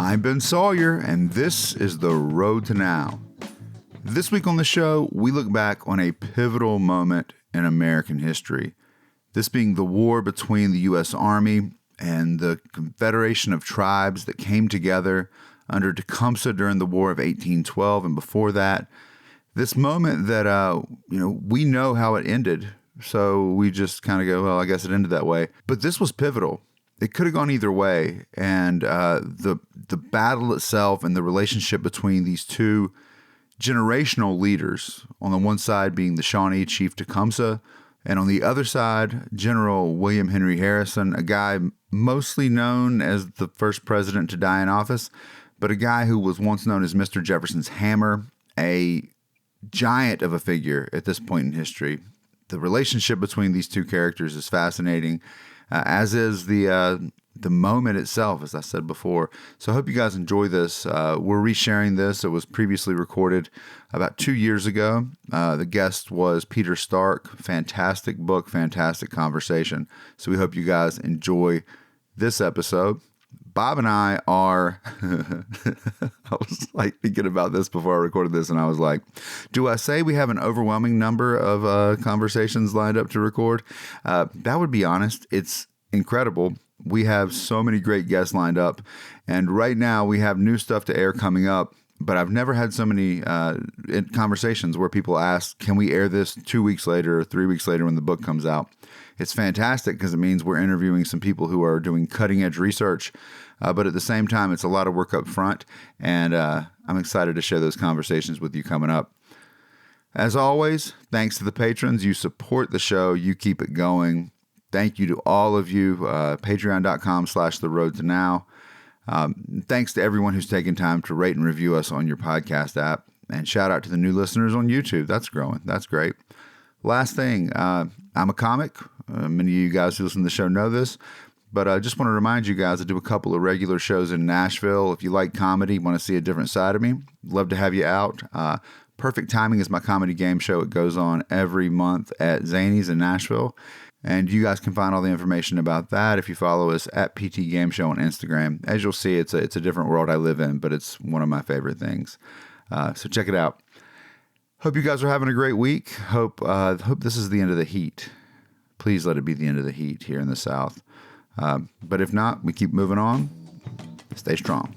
I'm Ben Sawyer, and this is The Road to Now. This week on the show, we look back on a pivotal moment in American history, this being the war between the U.S. Army and the confederation of tribes that came together under Tecumseh during the War of 1812 and before that. This moment that, we know how it ended, so we just kind of go, well, I guess it ended that way. But this was pivotal. It could have gone either way, and the battle itself and the relationship between these two generational leaders, on the one side being the Shawnee chief Tecumseh, and on the other side, General William Henry Harrison, a guy mostly known as the first president to die in office, but a guy who was once known as Mr. Jefferson's Hammer, a giant of a figure at this point in history. The relationship between these two characters is fascinating, as is the moment itself, as I said before. So I hope you guys enjoy this. We're resharing this. It was previously recorded about 2 years ago. The guest was Peter Stark. Fantastic book, fantastic conversation. So we hope you guys enjoy this episode. Bob and I are, I was like thinking about this before I recorded this, and I was like, do I say we have an overwhelming number of conversations lined up to record? That would be honest. It's incredible. We have so many great guests lined up, and right now we have new stuff to air coming up, but I've never had so many conversations where people ask, can we air this 2 weeks later or 3 weeks later when the book comes out? It's fantastic because it means we're interviewing some people who are doing cutting-edge research, but at the same time, it's a lot of work up front, and I'm excited to share those conversations with you coming up. As always, thanks to the patrons. You support the show. You keep it going. Thank you to all of you. Patreon.com/TheRoadToNow. Thanks to everyone who's taken time to rate and review us on your podcast app. And shout out to the new listeners on YouTube. That's growing. That's great. Last thing, I'm a comic. Many of you guys who listen to the show know this, but I just want to remind you guys I do a couple of regular shows in Nashville. If you like comedy, want to see a different side of me, love to have you out. Perfect Timing is my comedy game show. It goes on every month at Zany's in Nashville. And you guys can find all the information about that if you follow us at PT Game Show on Instagram. As you'll see, it's a different world I live in, but it's one of my favorite things. So check it out. Hope you guys are having a great week. Hope this is the end of the heat. Please let it be the end of the heat here in the South. But if not, we keep moving on. Stay strong.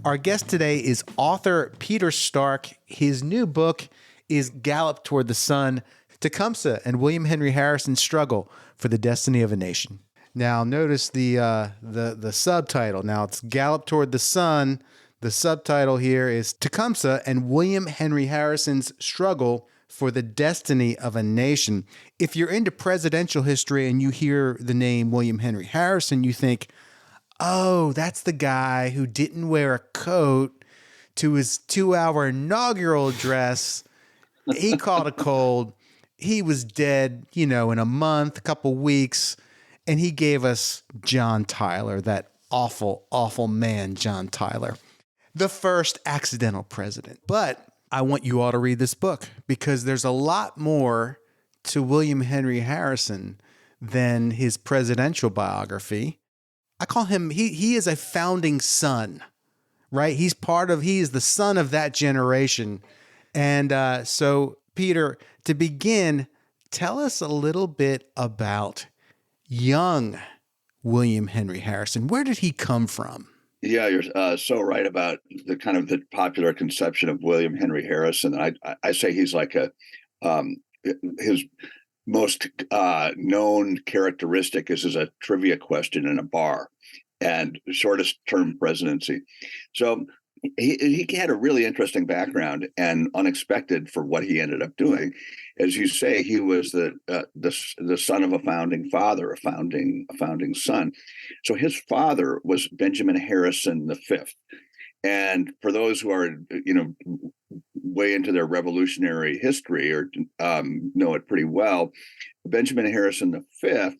Our guest today is author Peter Stark. His new book is Gallop Toward the Sun, Tecumseh and William Henry Harrison's Struggle for the Destiny of a Nation. Now, notice the subtitle. Now, it's Gallop Toward the Sun. The subtitle here is Tecumseh and William Henry Harrison's Struggle for the Destiny of a Nation. If you're into presidential history and you hear the name William Henry Harrison, you think, oh, that's the guy who didn't wear a coat to his 2-hour inaugural address. He caught a cold. He was dead, in a month, a couple weeks, and he gave us John Tyler, that awful, awful man, John Tyler, the first accidental president. But I want you all to read this book because there's a lot more to William Henry Harrison than his presidential biography. I call him, he is a founding son, right? He is the son of that generation. And so, Peter, to begin, tell us a little bit about young William Henry Harrison. Where did he come from? Yeah, you're so right about the popular conception of William Henry Harrison. I say he's like his most known characteristic is a trivia question in a bar and shortest term presidency. So he had a really interesting background and unexpected for what he ended up doing. As you say, he was the son of a founding father, a founding son. So his father was Benjamin Harrison V. And for those who are, way into their revolutionary history or know it pretty well, Benjamin Harrison V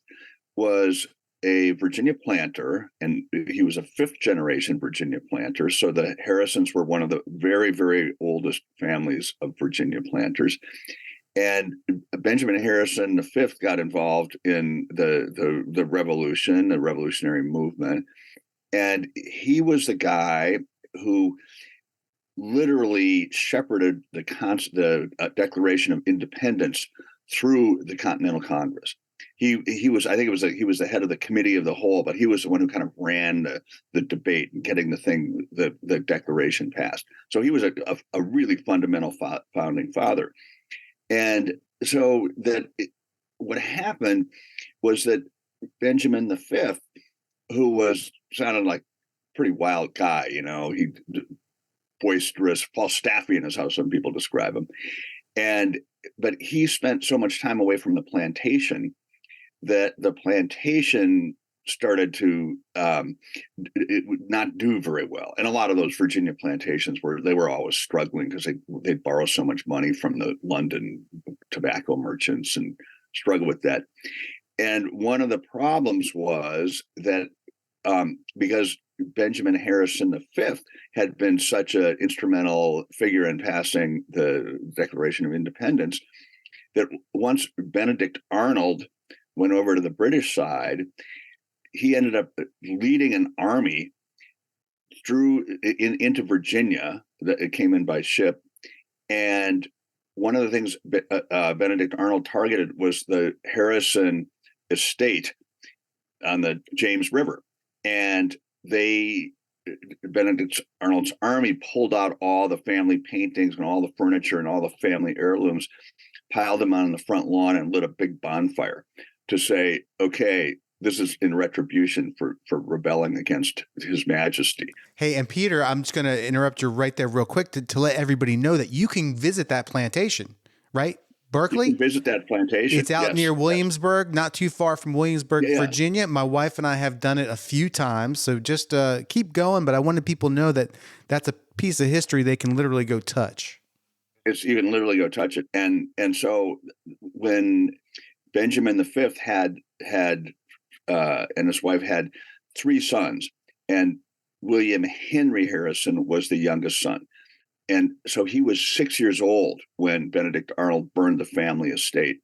was a Virginia planter, and he was a fifth generation Virginia planter. So the Harrisons were one of the very, very oldest families of Virginia planters. And Benjamin Harrison V got involved in the revolution, the revolutionary movement. And he was the guy who literally shepherded the Declaration of Independence through the Continental Congress. He was, I think he was the head of the committee of the whole, but he was the one who kind of ran the debate and getting the Declaration passed. So he was a really fundamental founding father. And so what happened was that Benjamin V, who sounded like a pretty wild guy, he boisterous, Falstaffian is how some people describe him. But he spent so much time away from the plantation that the plantation started to not do very well. And a lot of those Virginia plantations they were always struggling because they'd borrow so much money from the London tobacco merchants and struggle with that. And one of the problems was that because Benjamin Harrison V had been such an instrumental figure in passing the Declaration of Independence, that once Benedict Arnold went over to the British side, he ended up leading an army into Virginia. That it came in by ship, and one of the things Benedict Arnold targeted was the Harrison estate on the James River, and Benedict Arnold's army pulled out all the family paintings and all the furniture and all the family heirlooms, piled them on the front lawn, and lit a big bonfire to say, okay, this is in retribution for rebelling against His Majesty. Hey, and Peter, I'm just going to interrupt you right there real quick to let everybody know that you can visit that plantation, right? Berkeley? You can visit that plantation. It's out near Williamsburg, not too far from Williamsburg, Virginia. My wife and I have done it a few times, so just keep going. But I wanted people to know that that's a piece of history they can literally go touch. You can literally go touch it. And so when Benjamin V had and his wife had 3 sons, and William Henry Harrison was the youngest son. And so he was 6 years old when Benedict Arnold burned the family estate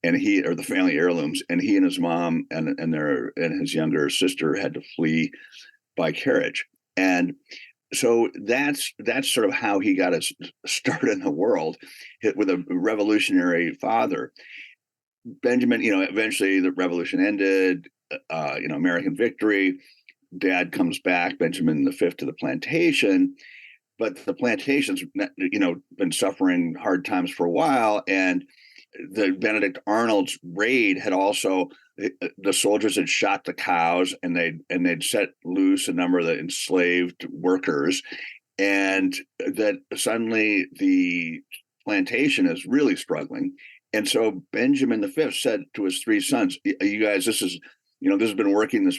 and the family heirlooms, and he and his mom and his younger sister had to flee by carriage. And so that's sort of how he got his start in the world, with a revolutionary father. Benjamin, eventually the revolution ended, American victory. Dad comes back, Benjamin V, to the plantation, but the plantation's, been suffering hard times for a while. And the Benedict Arnold's raid had also, the soldiers had shot the cows, and they'd set loose a number of the enslaved workers, and that suddenly the plantation is really struggling. And so Benjamin V said to his 3 sons, you guys, this has been working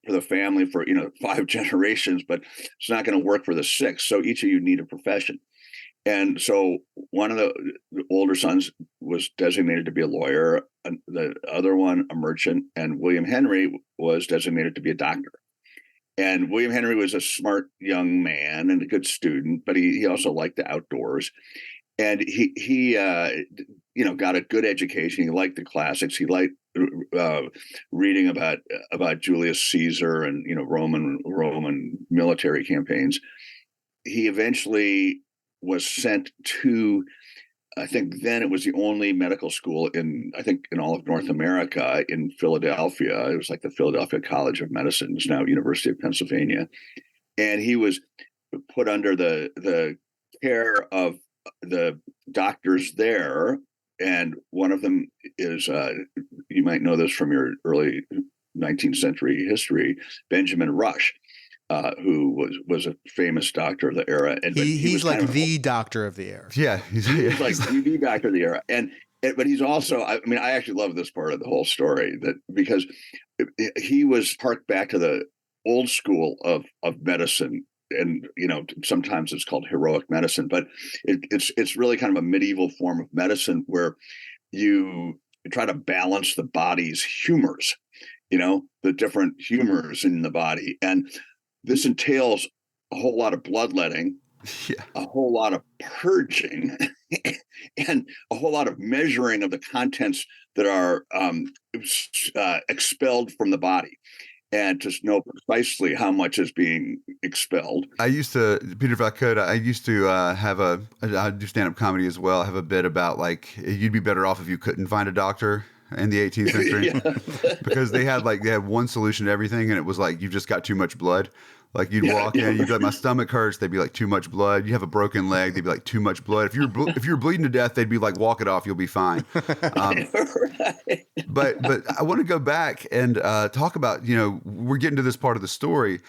for the family for 5 generations, but it's not going to work for the 6th. So each of you need a profession. And so one of the older sons was designated to be a lawyer, the other one a merchant, and William Henry was designated to be a doctor. And William Henry was a smart young man and a good student, but he also liked the outdoors. And he got a good education. He liked the classics. He liked reading about Julius Caesar and Roman military campaigns. He eventually was sent to, I think then it was the only medical school in all of North America, in Philadelphia. It was like the Philadelphia College of Medicine. It's now University of Pennsylvania. And he was put under the care of the doctors there. And one of them is, you might know this from your early 19th century history, Benjamin Rush, who was a famous doctor of the era. And he's like the doctor of the era. Yeah, he's like the doctor of the era. But he's also, I actually love this part of the whole story, because he was harked back to the old school of medicine. And sometimes it's called heroic medicine, but it's really kind of a medieval form of medicine where you try to balance the body's humors, the different humors in the body. And this entails a whole lot of bloodletting Yeah. a whole lot of purging and a whole lot of measuring of the contents that are expelled from the body, and to know precisely how much is being expelled. I used to, Peter, if I could, I used to I do stand up comedy as well. I have a bit about like, you'd be better off if you couldn't find a doctor in the 18th century because they had one solution to everything. And it was like, you've just got too much blood. Like you'd walk in, you'd be like, my stomach hurts. They'd be like, too much blood. You have a broken leg. They'd be like, too much blood. If you're bleeding to death, they'd be like, walk it off. You'll be fine. Right. But I want to go back and talk about, we're getting to this part of the story.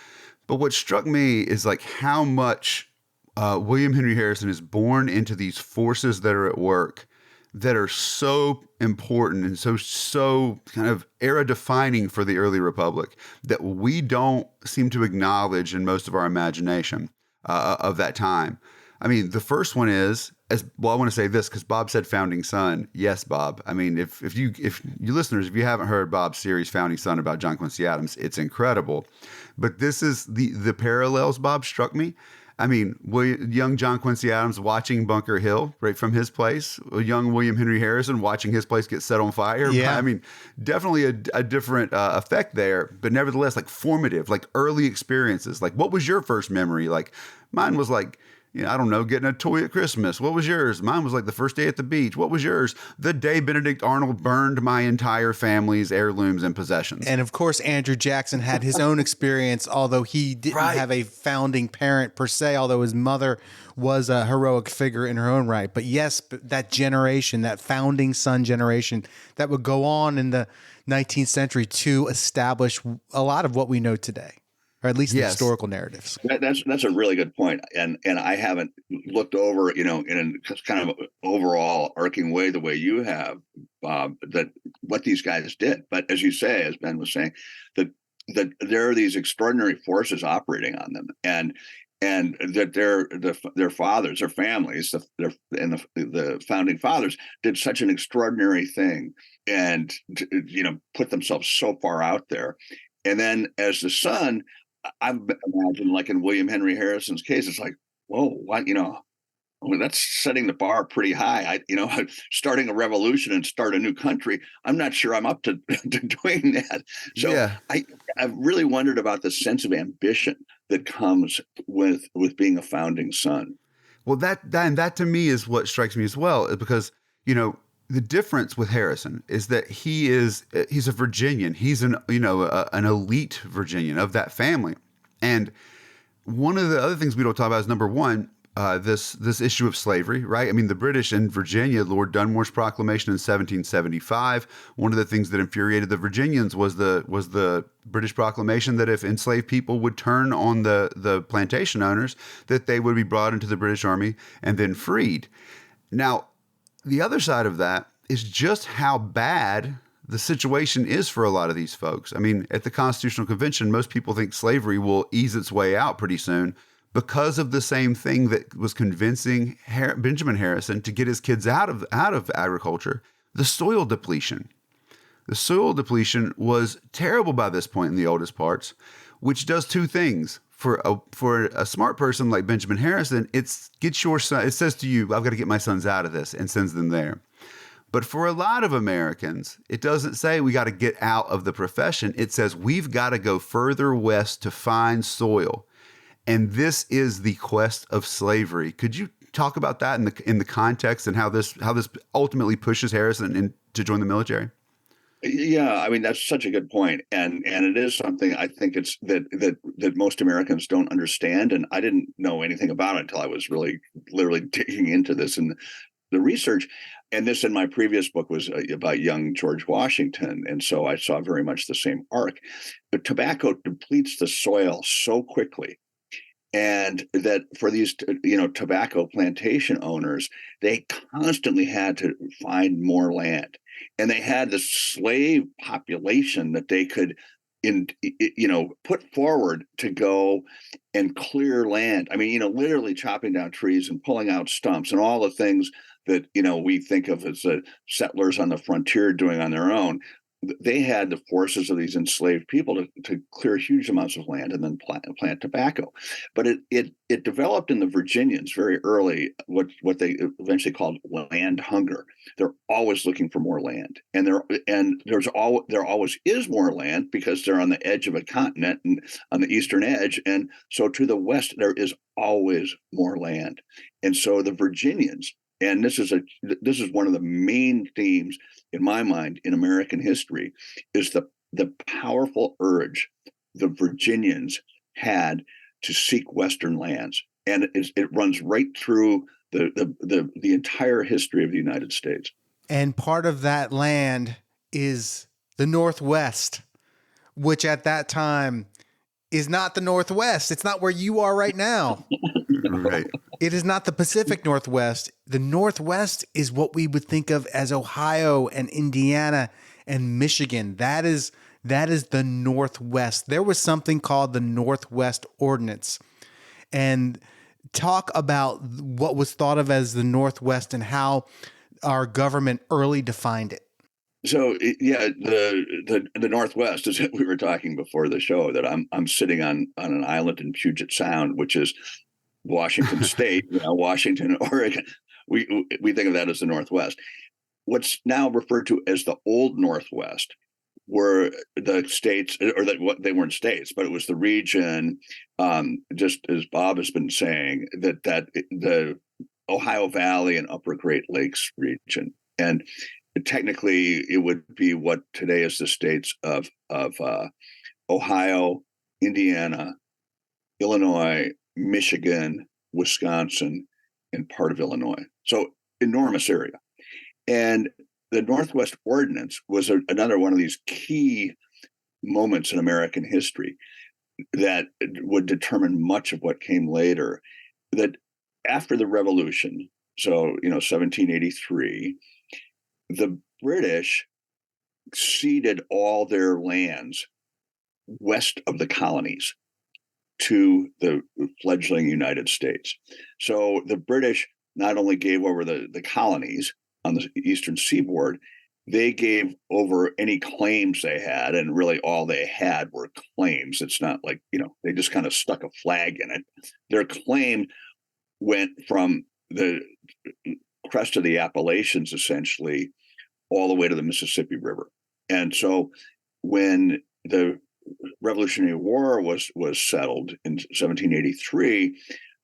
But what struck me is like how much William Henry Harrison is born into these forces that are at work that are so important and so kind of era defining for the early republic that we don't seem to acknowledge in most of our imagination of that time. I mean, the first one is, I want to say this because Bob said founding son. Yes, Bob. I mean, if you listeners, if you haven't heard Bob's series Founding Son about John Quincy Adams, it's incredible. But this is the parallels, Bob, struck me. I mean, young John Quincy Adams watching Bunker Hill right from his place, young William Henry Harrison watching his place get set on fire. Yeah. I mean, definitely a different effect there, but nevertheless, like formative, like early experiences. Like, what was your first memory? Like, mine was like, I don't know, getting a toy at Christmas. What was yours? Mine was like the first day at the beach. What was yours? The day Benedict Arnold burned my entire family's heirlooms and possessions. And of course, Andrew Jackson had his own experience, although he didn't have a founding parent per se, although his mother was a heroic figure in her own right. But yes, that generation, that founding son generation that would go on in the 19th century to establish a lot of what we know today. Or at least the historical narratives. That's a really good point, and I haven't looked over, in a kind of overall arcing way the way you have, Bob, that what these guys did. But as you say, as Ben was saying, that there are these extraordinary forces operating on them, and that their fathers, their families, the founding fathers did such an extraordinary thing, and put themselves so far out there, and then as the son. I imagine, like in William Henry Harrison's case, it's like, whoa, what, that's setting the bar pretty high. Starting a revolution and start a new country. I'm not sure I'm up to doing that. So I've really wondered about the sense of ambition that comes with being a founding son. Well, that to me is what strikes me as well, because, the difference with Harrison is that he's a Virginian. He's an elite Virginian of that family. And one of the other things we don't talk about is number one, this issue of slavery, right? I mean, the British in Virginia, Lord Dunmore's proclamation in 1775. One of the things that infuriated the Virginians was the British proclamation that if enslaved people would turn on the plantation owners, that they would be brought into the British Army and then freed. Now, the other side of that is just how bad the situation is for a lot of these folks. I mean, at the Constitutional Convention, most people think slavery will ease its way out pretty soon because of the same thing that was convincing Benjamin Harrison to get his kids out of agriculture, the soil depletion. The soil depletion was terrible by this point in the oldest parts, which does two things. For a smart person like Benjamin Harrison, it says to you, I've got to get my sons out of this, and sends them there. But for a lot of Americans, it doesn't say we got to get out of the profession. It says we've got to go further west to find soil. And this is the quest of slavery. Could you talk about that in the context and how this ultimately pushes Harrison to join the military? Yeah, I mean, that's such a good point. And it is something I think it's that most Americans don't understand. And I didn't know anything about it until I was really literally digging into this and the research. And this in my previous book was about young George Washington. And so I saw very much the same arc. But tobacco depletes the soil so quickly. And that for these, tobacco plantation owners, they constantly had to find more land. And they had the slave population that they could, put forward to go and clear land. I mean, literally chopping down trees and pulling out stumps and all the things that, we think of as the settlers on the frontier doing on their own. they had the forces of these enslaved people to clear huge amounts of land and then plant tobacco. But it developed in the Virginians very early what they eventually called land hunger. They're always looking for more land, and there always is more land because they're on the edge of a continent and on the eastern edge, and so to the west there is always more land. And so the Virginians, and this is one of the main themes in my mind in American history, is the powerful urge the Virginians had to seek Western lands, and it runs right through the entire history of the United States. And part of that land is the Northwest, which at that time is not the Northwest. It's not where you are right now. Right. It is not the Pacific Northwest. The Northwest is what we would think of as Ohio and Indiana and Michigan. That is the Northwest. There was something called the Northwest Ordinance. And talk about what was thought of as the Northwest and how our government early defined it. So the Northwest is we were talking before the show that I'm sitting on an island in Puget Sound, which is Washington State, Washington, Oregon. We think of that as the Northwest. What's now referred to as the Old Northwest were the states, or they weren't states, but it was the region. Just as Bob has been saying, that the Ohio Valley and Upper Great Lakes region, and technically it would be what today is the states of Ohio, Indiana, Illinois, Michigan, Wisconsin, and part of Illinois. So enormous area. And the Northwest Ordinance was another one of these key moments in American history that would determine much of what came later. That after the Revolution, so 1783, the British ceded all their lands west of the colonies to the fledgling United States. So the British not only gave over the colonies on the eastern seaboard, they gave over any claims they had, and really all they had were claims. It's not like, they just kind of stuck a flag in it. Their claim went from the crest of the Appalachians, essentially, all the way to the Mississippi River. And so when the Revolutionary War was settled in 1783,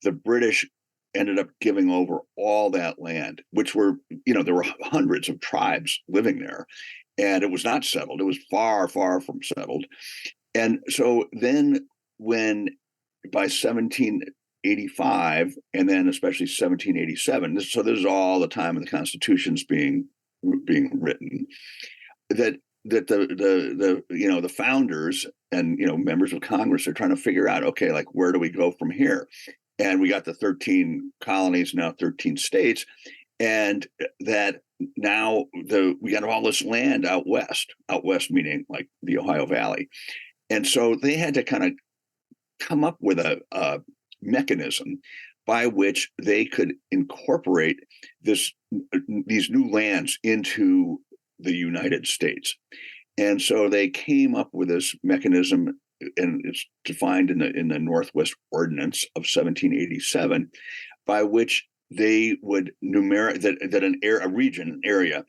the British ended up giving over all that land, which were, there were hundreds of tribes living there, and it was not settled. It was far, far from settled. And so then when by 1785, and then especially 1787, so this is all the time of the Constitution's being written, that the founders and members of Congress are trying to figure out, okay, like, where do we go from here? And we got the 13 colonies, now 13 states, and that now we got all this land out west meaning like the Ohio Valley. And so they had to kind of come up with a mechanism by which they could incorporate these new lands into the United States. And so they came up with this mechanism, and it's defined in the Northwest Ordinance of 1787, by which they would that a region, an area,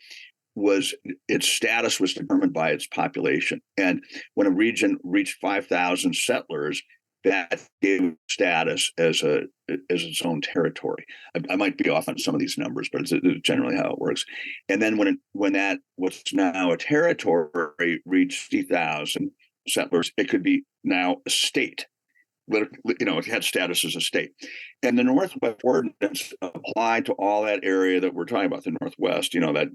its status was determined by its population. And when a region reached 5,000 settlers, that gave status as its own territory. I might be off on some of these numbers, but it's generally how it works. And then when that what's now a territory reached 50,000 settlers, it could be now a state. It had status as a state. And the Northwest Ordinance applied to all that area that we're talking about, the Northwest, that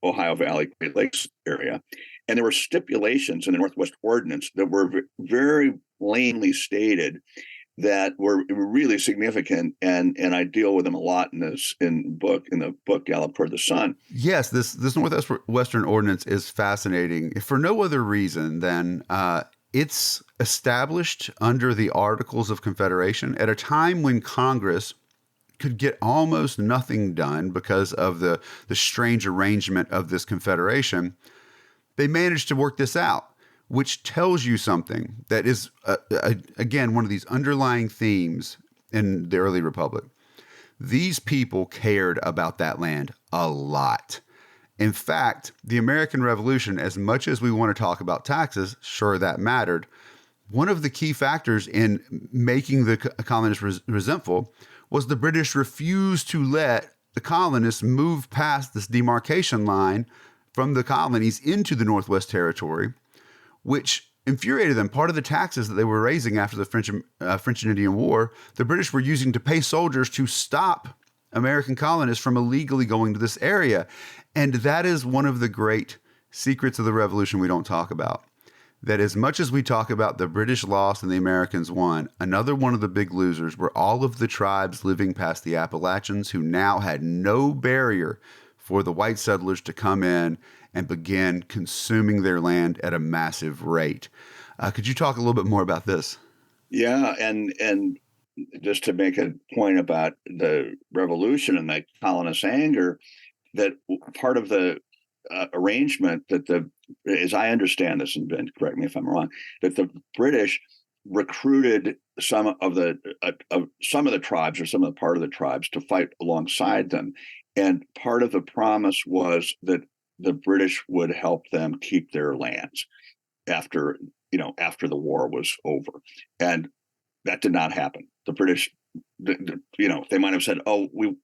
Ohio Valley, Great Lakes area. And there were stipulations in the Northwest Ordinance that were very plainly stated that were really significant, and I deal with them a lot in the book Gallop Toward the Sun. Yes, this Northwestern Ordinance is fascinating, if for no other reason than it's established under the Articles of Confederation at a time when Congress could get almost nothing done because of the strange arrangement of this confederation. they managed to work this out, which tells you something that is, again, one of these underlying themes in the early republic. These people cared about that land a lot. In fact, the American Revolution, as much as we want to talk about taxes, sure, that mattered. One of the key factors in making the colonists resentful was the British refused to let the colonists move past this demarcation line from the colonies into the Northwest Territory, which infuriated them. Part of the taxes that they were raising after the French and Indian War, the British were using to pay soldiers to stop American colonists from illegally going to this area. And that is one of the great secrets of the Revolution we don't talk about. That as much as we talk about the British lost and the Americans won, another one of the big losers were all of the tribes living past the Appalachians who now had no barrier for the white settlers to come in and begin consuming their land at a massive rate. Could you talk a little bit more about this? Yeah, and just to make a point about the Revolution and the colonists' anger, that part of the arrangement that as I understand this, and Ben, correct me if I'm wrong, that the British recruited some of the tribes or some of the part of the tribes to fight alongside them, and part of the promise was that the British would help them keep their lands after the war was over, and that did not happen. The British, they might have said, "Oh, we."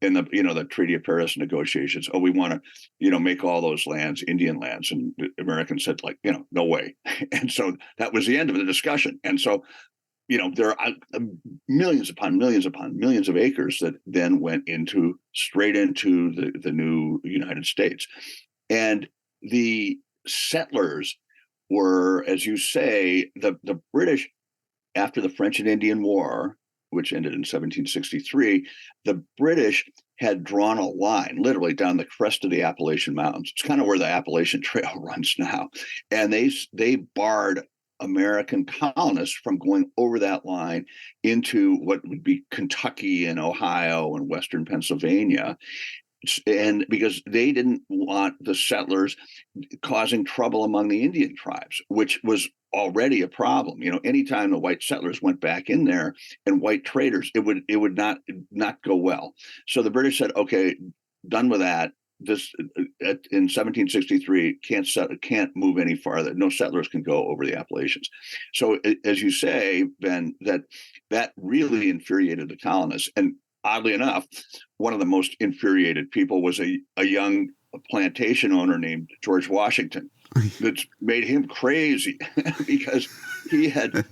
In the Treaty of Paris negotiations, we want to, make all those lands Indian lands, and the Americans said, no way. And so that was the end of the discussion. And so, there are millions upon millions upon millions of acres that then went straight into the new United States. And the settlers were, as you say, the British, after the French and Indian War, which ended in 1763, the British had drawn a line literally down the crest of the Appalachian Mountains. It's kind of where the Appalachian Trail runs now. And they barred American colonists from going over that line into what would be Kentucky and Ohio and Western Pennsylvania. And because they didn't want the settlers causing trouble among the Indian tribes, which was already a problem. Anytime the white settlers went back in there and white traders, it would not go well. So the British said, okay, done with that. This in 1763 can't move any farther. No settlers can go over the Appalachians. So as you say, Ben, that really infuriated the colonists. And oddly enough, one of the most infuriated people was a young plantation owner named George Washington. That's made him crazy because he had,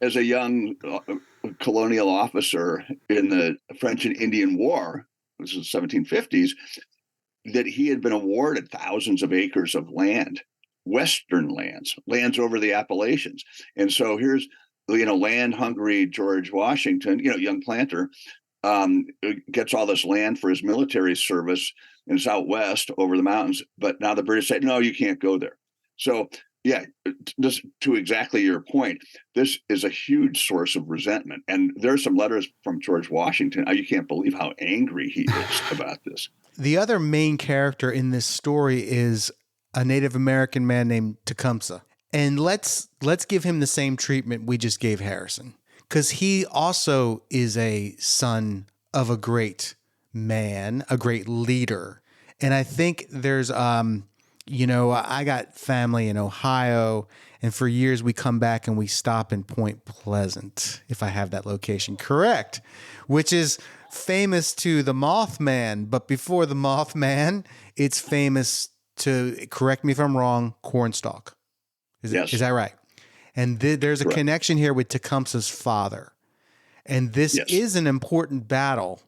as a young colonial officer in the French and Indian War, this is the 1750s, that he had been awarded thousands of acres of land, Western lands over the Appalachians. And so here's, land hungry George Washington, young planter, gets all this land for his military service in the Southwest over the mountains. But now the British say, no, you can't go there. So, yeah, just to exactly your point, this is a huge source of resentment. And there's some letters from George Washington. You can't believe how angry he is about this. The other main character in this story is a Native American man named Tecumseh. And let's give him the same treatment we just gave Harrison, because he also is a son of a great man, a great leader. And I think there's, I got family in Ohio, and for years we come back and we stop in Point Pleasant, if I have that location correct, which is famous to the Mothman. But before the Mothman, it's famous to, correct me if I'm wrong, Cornstalk. Is that right? And there's a Correct. connection here with Tecumseh's father. And this is an important battle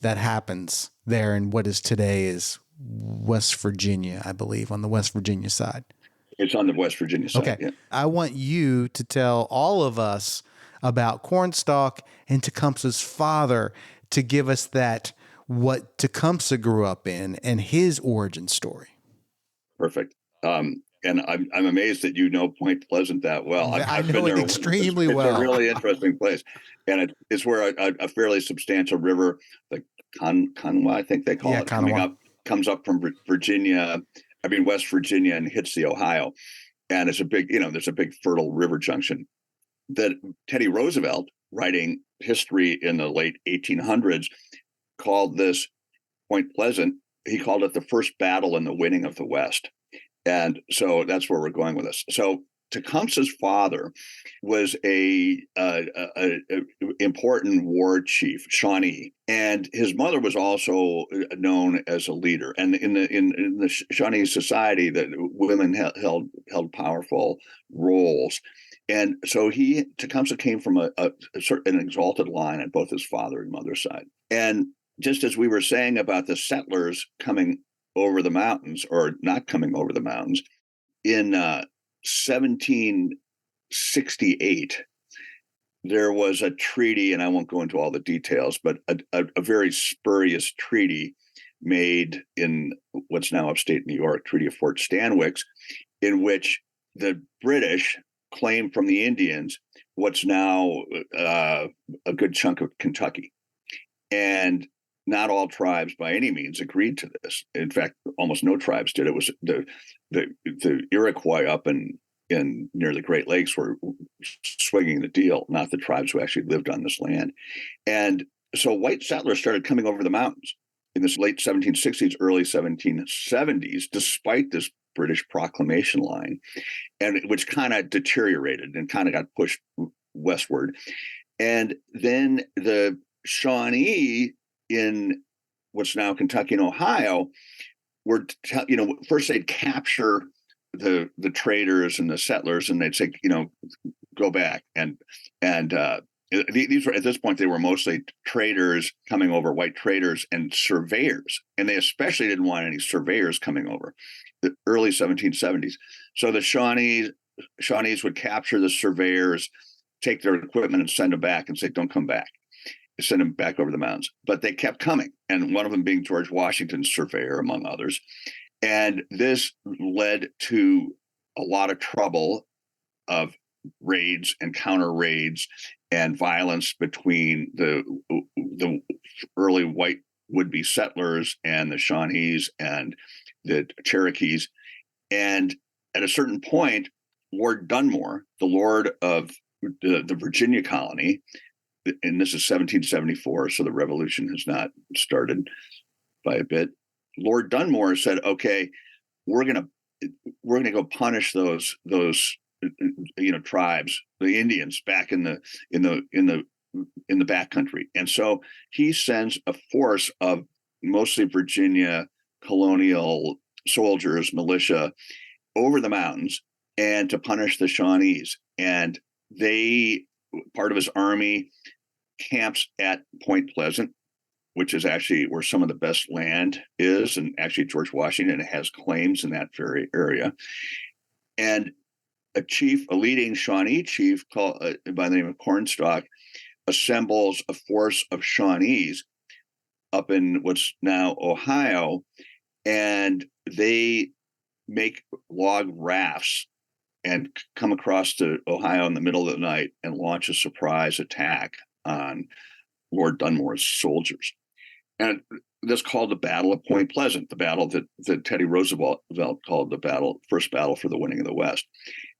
that happens there in what is today is West Virginia, I believe, on the West Virginia side. It's on the West Virginia side. Okay. Yeah. I want you to tell all of us about Cornstalk and Tecumseh's father, to give us what Tecumseh grew up in and his origin story. Perfect. And I'm amazed that you know Point Pleasant that well. I've know been there it extremely well. It's a really interesting place, and it's where a fairly substantial river, the Conway, I think they call it, comes up from Virginia, West Virginia, and hits the Ohio. And it's a big, there's a big fertile river junction that Teddy Roosevelt, writing history in the late 1800s, called this Point Pleasant. He called it the first battle in the winning of the West. And so that's where we're going with this. So Tecumseh's father was a important war chief, Shawnee, and his mother was also known as a leader. And in the Shawnee society, that women held powerful roles. And so Tecumseh came from an exalted line on both his father and mother's side. And just as we were saying about the settlers coming over the mountains or not coming over the mountains, in 1768, there was a treaty, and I won't go into all the details, but a very spurious treaty made in what's now upstate New York, Treaty of Fort Stanwix, in which the British claimed from the Indians what's now a good chunk of Kentucky. And not all tribes by any means agreed to this. In fact, almost no tribes did. It was the Iroquois up in near the Great Lakes were swinging the deal, not the tribes who actually lived on this land. And so white settlers started coming over the mountains in this late 1760s, early 1770s, despite this British proclamation line, and which kind of deteriorated and kind of got pushed westward. And then the Shawnee in what's now Kentucky and Ohio were, first they'd capture the traders and the settlers, and they'd say, go back. And these were, at this point, they were mostly traders coming over, white traders and surveyors. And they especially didn't want any surveyors coming over, the early 1770s. So the Shawnees would capture the surveyors, take their equipment and send them back and say, don't come back. Send them back over the mountains. But they kept coming. And one of them being George Washington's surveyor, among others. And this led to a lot of trouble of raids and counter raids and violence between the early white would-be settlers and the Shawnees and the Cherokees. And at a certain point, Lord Dunmore, the lord of the Virginia colony, and this is 1774, so the revolution has not started by a bit. Lord Dunmore said, "Okay, we're gonna go punish those tribes, the Indians back in the backcountry." And so he sends a force of mostly Virginia colonial soldiers, militia, over the mountains and to punish the Shawnees. And part of his army camps at Point Pleasant, which is actually where some of the best land is. And actually George Washington has claims in that very area. And a leading Shawnee chief called by the name of Cornstalk assembles a force of Shawnees up in what's now Ohio. And they make log rafts and come across to Ohio in the middle of the night and launch a surprise attack on Lord Dunmore's soldiers. And that's called the Battle of Point Pleasant, the battle that Teddy Roosevelt called the first battle for the winning of the West.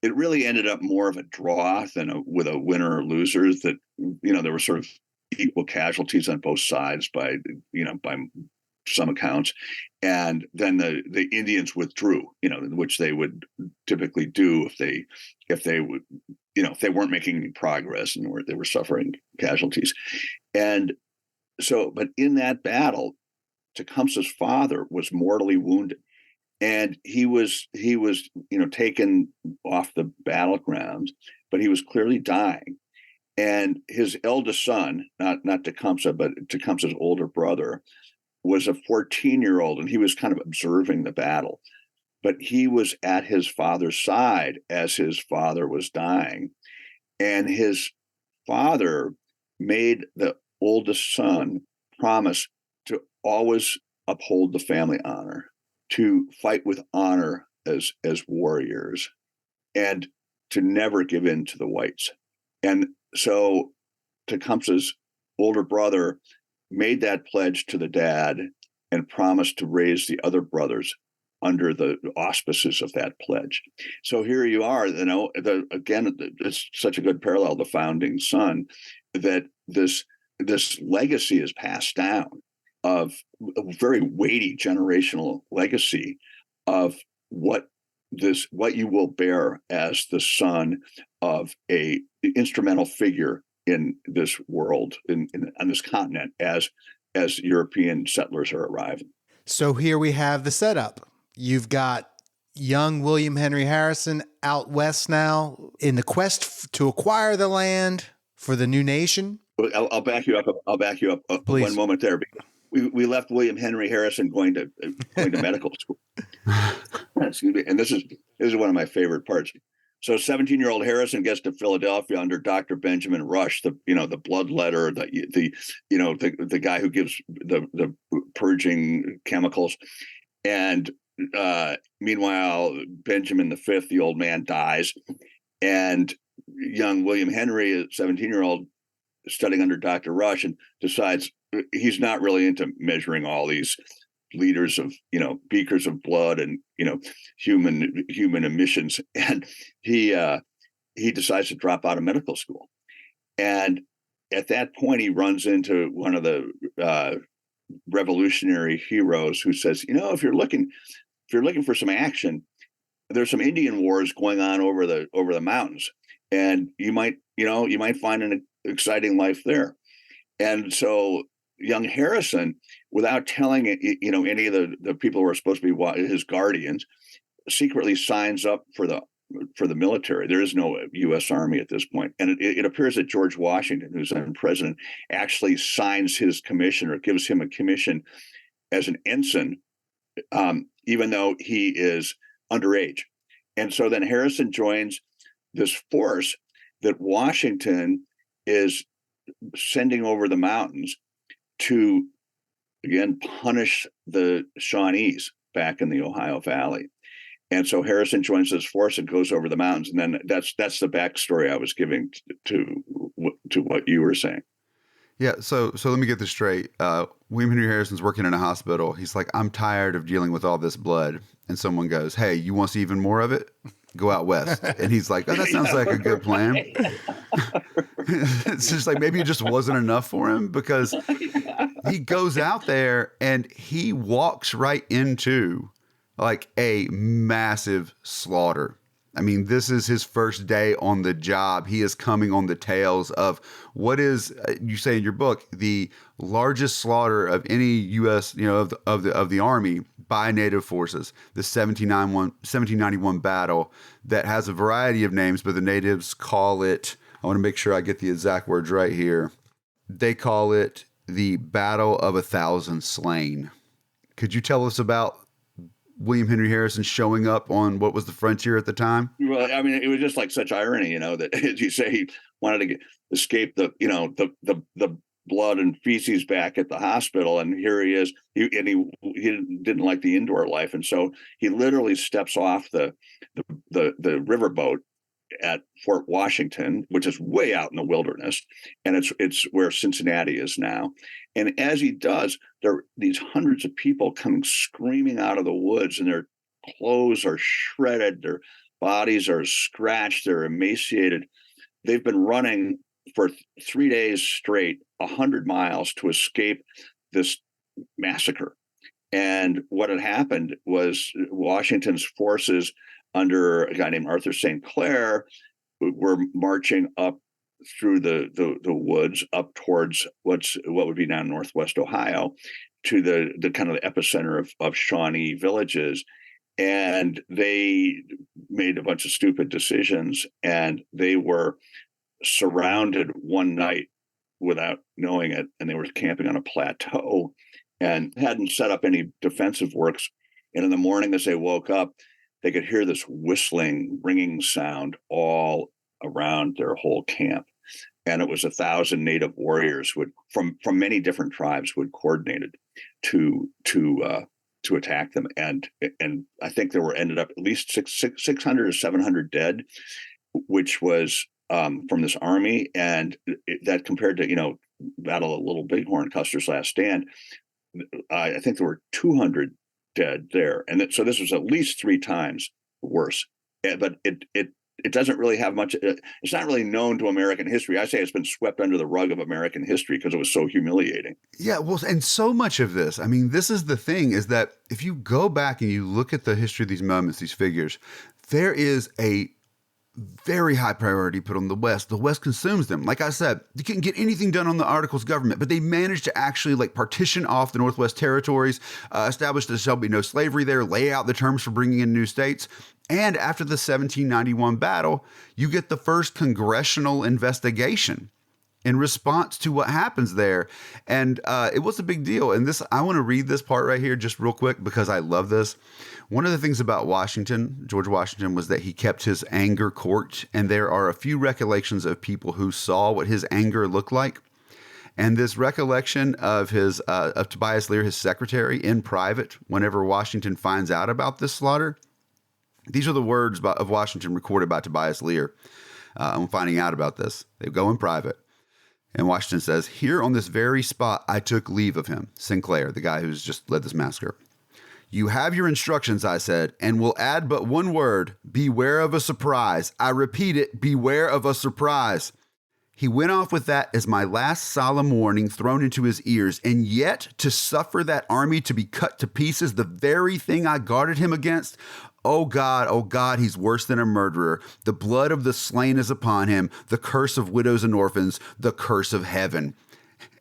It really ended up more of a draw than with a winner or losers. That there were sort of equal casualties on both sides by some accounts, and then the Indians withdrew, which they would typically do if they weren't making any progress and they were suffering casualties. And so, but in that battle, Tecumseh's father was mortally wounded, and he was taken off the battlegrounds, but he was clearly dying. And his eldest son, not Tecumseh, but Tecumseh's older brother, was a 14-year-old, and he was kind of observing the battle. But he was at his father's side as his father was dying. And his father made the oldest son promise to always uphold the family honor, to fight with honor as warriors, and to never give in to the whites. And so Tecumseh's older brother made that pledge to the dad and promised to raise the other brothers under the auspices of that pledge. So here you are, again, it's such a good parallel, the founding son, that this legacy is passed down, of a very weighty generational legacy of what you will bear as the son of a instrumental figure in this world, on this continent, as European settlers are arriving. So here we have the setup. You've got young William Henry Harrison out west now in the quest to acquire the land for the new nation. I'll back you up. Please. One moment there. We left William Henry Harrison going to medical school. Excuse me. And this is one of my favorite parts. So 17-year-old Harrison gets to Philadelphia under Dr. Benjamin Rush, the bloodletter, the guy who gives the purging chemicals. And meanwhile, Benjamin V, the old man, dies, and young William Henry, a 17-year-old, studying under Dr. Rush, and decides he's not really into measuring all these liters of beakers of blood and human emissions, and he decides to drop out of medical school. And at that point, he runs into one of the revolutionary heroes who says, if you're looking for some action, there's some Indian wars going on over the mountains, and you might find an exciting life there. And so young Harrison, without telling any of the people who are supposed to be his guardians, secretly signs up for the military. There is no U.S. Army at this point. And it appears that George Washington, who's then president, actually signs his commission, or gives him a commission as an ensign, even though he is underage. And so then Harrison joins this force that Washington is sending over the mountains to, again, punish the Shawnees back in the Ohio Valley. And so Harrison joins this force and goes over the mountains. And then that's the backstory I was giving to what you were saying. Yeah. So let me get this straight. William Henry Harrison's working in a hospital. He's like, I'm tired of dealing with all this blood. And someone goes, hey, you want to see even more of it? Go out west. And he's like, oh, that sounds like a good plan. It's just like, maybe it just wasn't enough for him, because he goes out there and he walks right into like a massive slaughter. I mean, this is his first day on the job. He is coming on the tails of what is, you say in your book, the largest slaughter of any U.S., of the Army by Native forces, the 1791 battle that has a variety of names, but the natives call it, I want to make sure I get the exact words right here. They call it the Battle of 1,000 Slain. Could you tell us about William Henry Harrison showing up on what was the frontier at the time? Well, I mean, it was just like such irony, that, as you say, he wanted to escape the blood and feces back at the hospital, and here he is. He didn't like the indoor life, and so he literally steps off the riverboat at Fort Washington, which is way out in the wilderness, and it's where Cincinnati is now. And as he does, there are these hundreds of people coming screaming out of the woods, and their clothes are shredded, their bodies are scratched, they're emaciated. They've been running for 3 days straight, 100 miles to escape this massacre. And what had happened was Washington's forces under a guy named Arthur St. Clair were marching up through the woods up towards what would be now northwest Ohio, to the kind of the epicenter of Shawnee villages. And they made a bunch of stupid decisions, and they were surrounded one night without knowing it, and they were camping on a plateau and hadn't set up any defensive works. And in the morning, as they woke up, they could hear this whistling, ringing sound all around their whole camp. And it was 1,000 native warriors from many different tribes who had coordinated to attack them. And I think there ended up at least 600 or 700 dead, which was from this army. And that compared to, Battle of Little Bighorn, Custer's Last Stand, I think there were 200 dead there. And so this was at least 3 times worse. But it doesn't really have much. It's not really known to American history. I say it's been swept under the rug of American history because it was so humiliating. Yeah, well, and so much of this, I mean, this is the thing, is that if you go back and you look at the history of these moments, these figures, there is a very high priority put on the West. The West consumes them. Like I said, you couldn't get anything done on the Articles of Government, but they managed to actually like partition off the Northwest territories, establish there shall be no slavery there, lay out the terms for bringing in new states. And after the 1791 battle, you get the first congressional investigation in response to what happens there. And it was a big deal. And this, I want to read this part right here just real quick because I love this. One of the things about Washington, George Washington, was that he kept his anger corked. And there are a few recollections of people who saw what his anger looked like. And this recollection of his of Tobias Lear, his secretary, in private, whenever Washington finds out about this slaughter, these are the words of Washington recorded by Tobias Lear on finding out about this. They go in private. And Washington says, "Here on this very spot, I took leave of him," Sinclair, the guy who's just led this massacre. "You have your instructions," I said, "and will add but one word, beware of a surprise. I repeat it, beware of a surprise." He went off with that as my last solemn warning thrown into his ears, and yet to suffer that army to be cut to pieces, the very thing I guarded him against. Oh God, he's worse than a murderer. The blood of the slain is upon him, the curse of widows and orphans, the curse of heaven.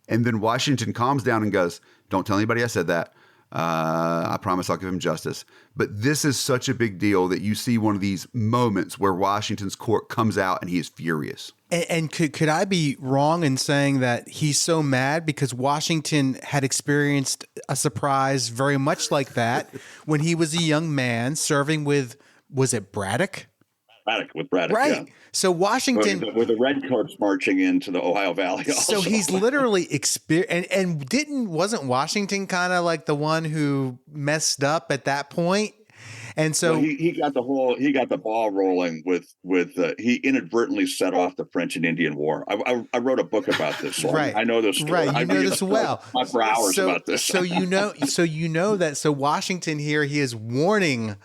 And then Washington calms down and goes, "Don't tell anybody I said that. I promise I'll give him justice." But this is such a big deal that you see one of these moments where Washington's court comes out and he is furious. And could I be wrong in saying that he's so mad because Washington had experienced a surprise very much like that when he was a young man serving with, was it Braddock? Braddock, right. yeah. So Washington, with the redcoats marching into the Ohio Valley. Also. So he's literally wasn't Washington kind of like the one who messed up at that point? And so well, he got the ball rolling with he inadvertently set off the French and Indian War. I wrote a book about this. So right. I know this story. Right. You know this well. For hours about this. So you know that. So Washington here, he is warning,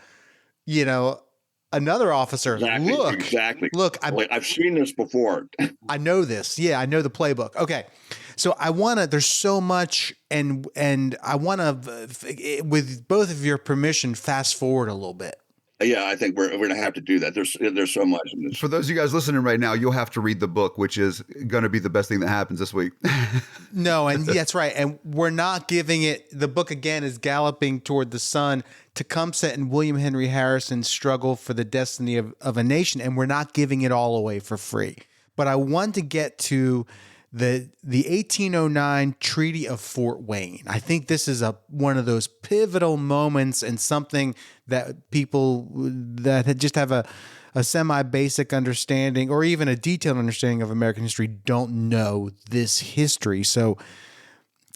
another officer. Exactly. Look, I've seen this before. I know this. Yeah, I know the playbook. Okay. So there's so much, and I want to, with both of your permission, fast forward a little bit. Yeah, I think we're going to have to do that. There's so much in this. For those of you guys listening right now, you'll have to read the book, which is going to be the best thing that happens this week. No, and that's right. And we're not giving it, the book again is Galloping Toward the Sun, Tecumseh and William Henry Harrison's struggle for the destiny of a nation. And we're not giving it all away for free. But I want to get to the 1809 Treaty of Fort Wayne. I think this is one of those pivotal moments and something that people that just have a semi-basic understanding or even a detailed understanding of American history don't know this history. So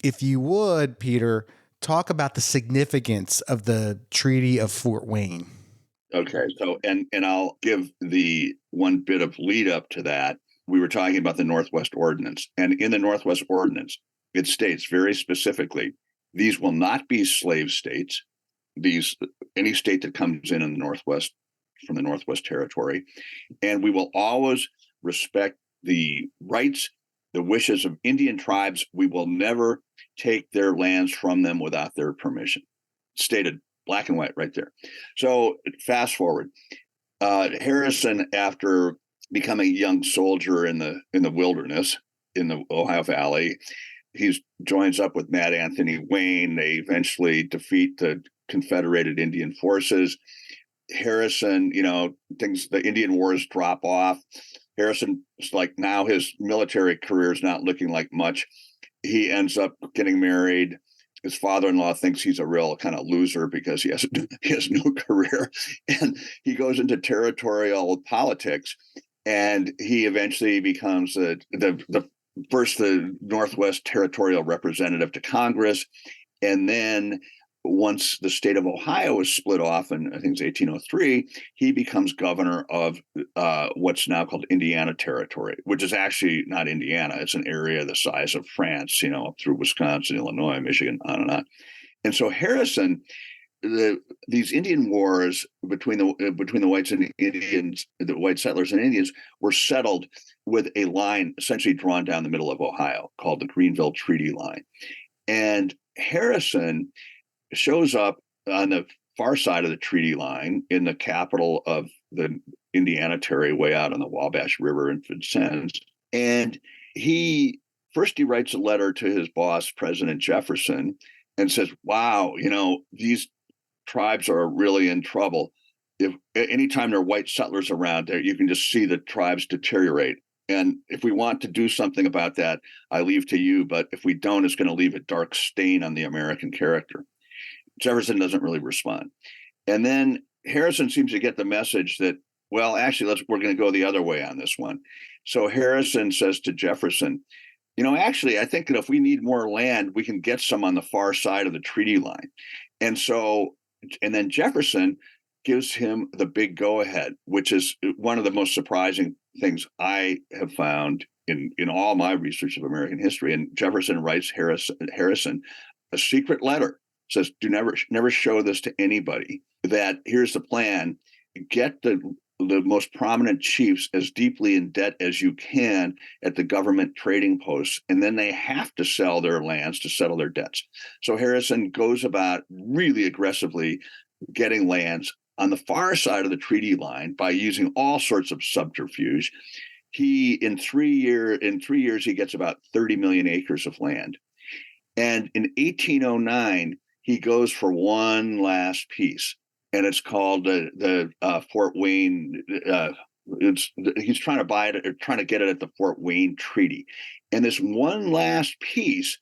if you would, Peter, talk about the significance of the Treaty of Fort Wayne. Okay. So, and I'll give the one bit of lead up to that. We were talking about the Northwest Ordinance, and in the Northwest Ordinance, it states very specifically, these will not be slave states. Any state that comes in the Northwest from the Northwest Territory, and we will always respect the rights, the wishes of Indian tribes. We will never take their lands from them without their permission. Stated black and white right there. So fast forward, Harrison, after becoming a young soldier in the wilderness in the Ohio Valley, he joins up with Mad Anthony Wayne. They eventually defeat the Confederated Indian forces. Harrison, the Indian wars drop off. Harrison is like, now his military career is not looking like much. He ends up getting married. His father-in-law thinks he's a real kind of loser because he has no career, and he goes into territorial politics. And he eventually becomes the Northwest Territorial Representative to Congress. And then once the state of Ohio was split off in, I think it's 1803, he becomes governor of what's now called Indiana Territory, which is actually not Indiana. It's an area the size of France, up through Wisconsin, Illinois, Michigan, on and on. And so Harrison these Indian wars between the whites and Indians, the white settlers and Indians, were settled with a line essentially drawn down the middle of Ohio called the Greenville Treaty Line. And Harrison shows up on the far side of the treaty line in the capital of the Indiana Territory, way out on the Wabash River in Vincennes. And he writes a letter to his boss, President Jefferson, and says, wow, these tribes are really in trouble. If anytime there are white settlers around there, you can just see the tribes deteriorate. And if we want to do something about that, I leave to you. But if we don't, it's going to leave a dark stain on the American character. Jefferson doesn't really respond. And then Harrison seems to get the message that, well, actually, we're going to go the other way on this one. So Harrison says to Jefferson, actually, I think that if we need more land, we can get some on the far side of the treaty line. And then Jefferson gives him the big go-ahead, which is one of the most surprising things I have found in all my research of American history. And Jefferson writes Harrison a secret letter, says, do never show this to anybody, that here's the plan: get the most prominent chiefs as deeply in debt as you can at the government trading posts, and then they have to sell their lands to settle their debts. So Harrison goes about really aggressively getting lands on the far side of the treaty line by using all sorts of subterfuge. In 3 years, he gets about 30 million acres of land. And in 1809, he goes for one last piece, and it's called the Fort Wayne. He's trying to buy it, or trying to get it at the Fort Wayne Treaty. And this one last piece,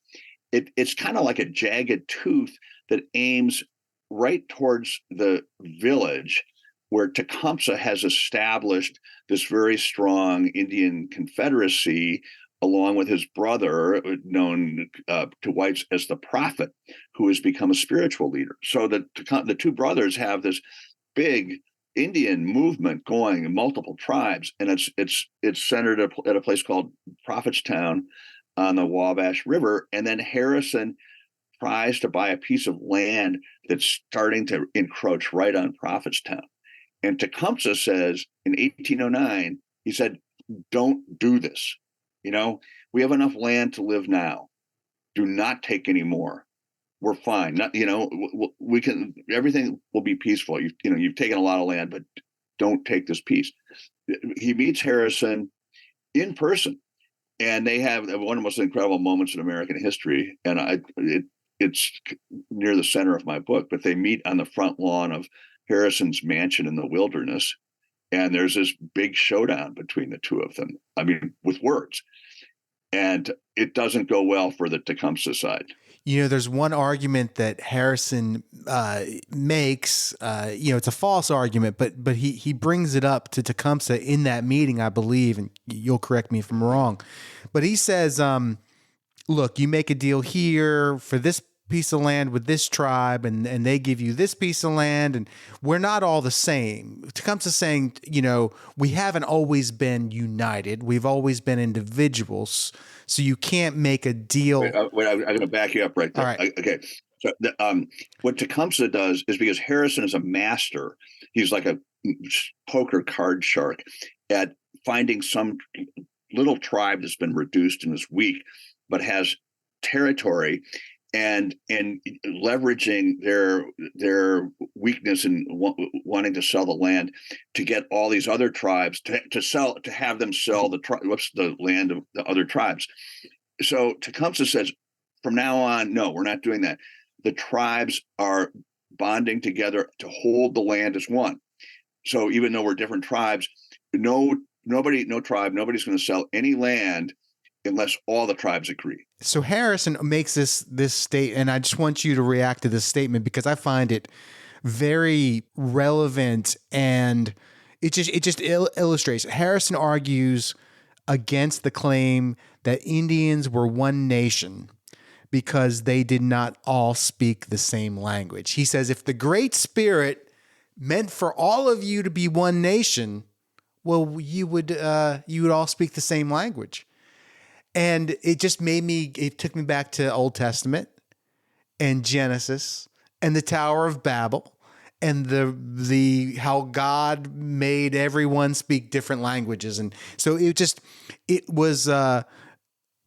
it's kind of like a jagged tooth that aims right towards the village where Tecumseh has established this very strong Indian confederacy, along with his brother, known to whites as the Prophet, who has become a spiritual leader. So the two brothers have this big Indian movement going in multiple tribes, and it's centered at a place called Prophetstown on the Wabash River. And then Harrison tries to buy a piece of land that's starting to encroach right on Prophetstown. And Tecumseh says in 1809, he said, don't do this. We have enough land to live now. Do not take any more. We're fine. We can, everything will be peaceful. You've taken a lot of land, but don't take this piece. He meets Harrison in person, and they have one of the most incredible moments in American history. And it's near the center of my book, but they meet on the front lawn of Harrison's mansion in the wilderness. And there's this big showdown between the two of them. I mean, with words. And it doesn't go well for the Tecumseh side. There's one argument that Harrison makes. It's a false argument, but he brings it up to Tecumseh in that meeting, I believe, and you'll correct me if I'm wrong. But he says, look, you make a deal here for this piece of land with this tribe, and they give you this piece of land, and we're not all the same. Tecumseh saying, we haven't always been united. We've always been individuals. So you can't make a deal. Wait, I'm going to back you up right there. All right. Okay. So what Tecumseh does is, because Harrison is a master, he's like a poker card shark at finding some little tribe that's been reduced and is weak, but has territory, and leveraging their weakness in wanting to sell the land to get all these other tribes to have them sell the land of the other tribes. So Tecumseh says, from now on, no, we're not doing that. The tribes are bonding together to hold the land as one. So even though we're different tribes, nobody's going to sell any land unless all the tribes agree. So Harrison makes this statement, and I just want you to react to this statement because I find it very relevant, and it just illustrates. Harrison argues against the claim that Indians were one nation because they did not all speak the same language. He says, if the Great Spirit meant for all of you to be one nation, well, you would all speak the same language. And it just it took me back to Old Testament and Genesis and the Tower of Babel and the how God made everyone speak different languages. And so it was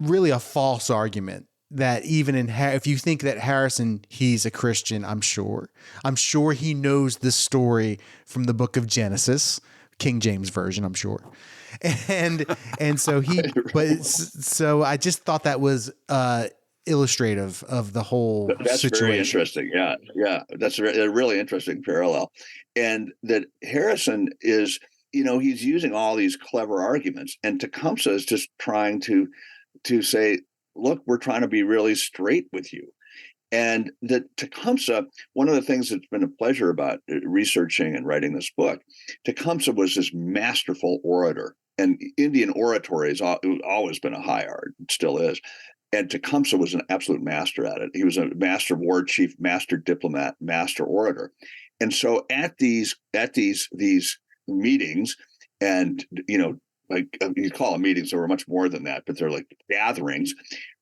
really a false argument that even if you think that Harrison, he's a Christian, I'm sure he knows this story from the book of Genesis, King James version, I'm sure. And so so I just thought that was illustrative of the whole That's situation. very interesting. Yeah. That's a really interesting parallel. And that Harrison is, he's using all these clever arguments, and Tecumseh is just trying to say, look, we're trying to be really straight with you. And that Tecumseh, one of the things that's been a pleasure about researching and writing this book, Tecumseh was this masterful orator. And Indian oratory has always been a high art, it still is. And Tecumseh was an absolute master at it. He was a master war chief, master diplomat, master orator. And so at these meetings, and like you call them meetings, there were much more than that, but they're like gatherings,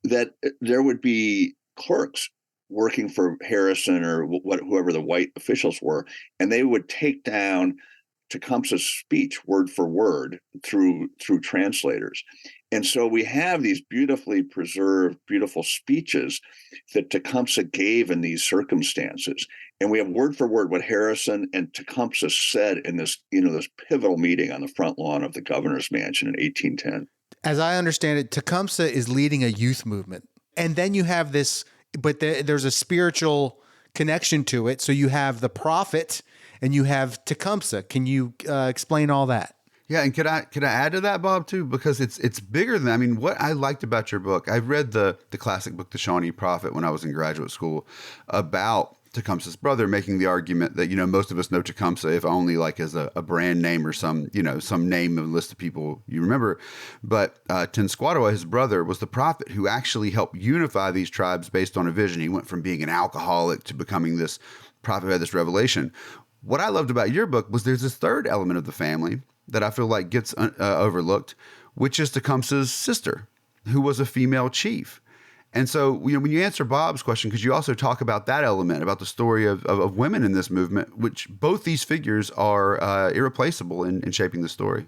that there would be clerks working for Harrison or whoever the white officials were, and they would take down Tecumseh's speech word for word through translators. And so we have these beautifully preserved, beautiful speeches that Tecumseh gave in these circumstances. And we have word for word what Harrison and Tecumseh said in this, this pivotal meeting on the front lawn of the governor's mansion in 1810. As I understand it, Tecumseh is leading a youth movement. And then you have this, but there's a spiritual connection to it. So you have the prophet and you have Tecumseh. Can you explain all that? Yeah, and could I add to that, Bob, too? Because it's bigger than, I mean, what I liked about your book, I read the classic book, The Shawnee Prophet, when I was in graduate school, about Tecumseh's brother, making the argument that, most of us know Tecumseh, if only like as a brand name or some name of a list of people you remember. But Tenskwatawa, his brother, was the prophet who actually helped unify these tribes based on a vision. He went from being an alcoholic to becoming this prophet who had this revelation. What I loved about your book was there's this third element of the family that I feel like gets overlooked, which is Tecumseh's sister, who was a female chief. And so, when you answer Bob's question, could you also talk about that element, about the story of women in this movement, which both these figures are irreplaceable in shaping the story?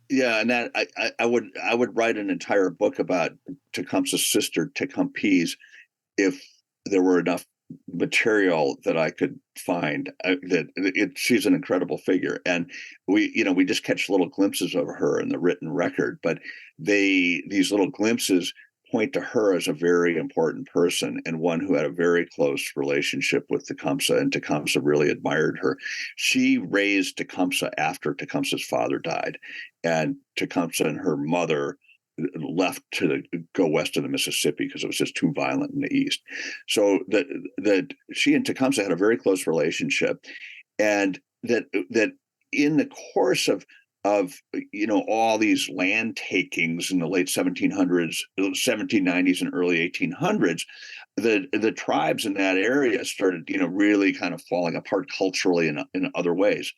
Yeah, and that I would write an entire book about Tecumseh's sister, Tecumseh, if there were enough material that I could find. She's an incredible figure, and we just catch little glimpses of her in the written record, but these little glimpses point to her as a very important person and one who had a very close relationship with Tecumseh, and Tecumseh really admired her. She raised Tecumseh after Tecumseh's father died, and Tecumseh and her mother left to go west of the Mississippi because it was just too violent in the east. So that she and Tecumseh had a very close relationship, and that in the course of all these land takings in the late 1700s, 1790s, and early 1800s, the tribes in that area started really kind of falling apart culturally in other ways.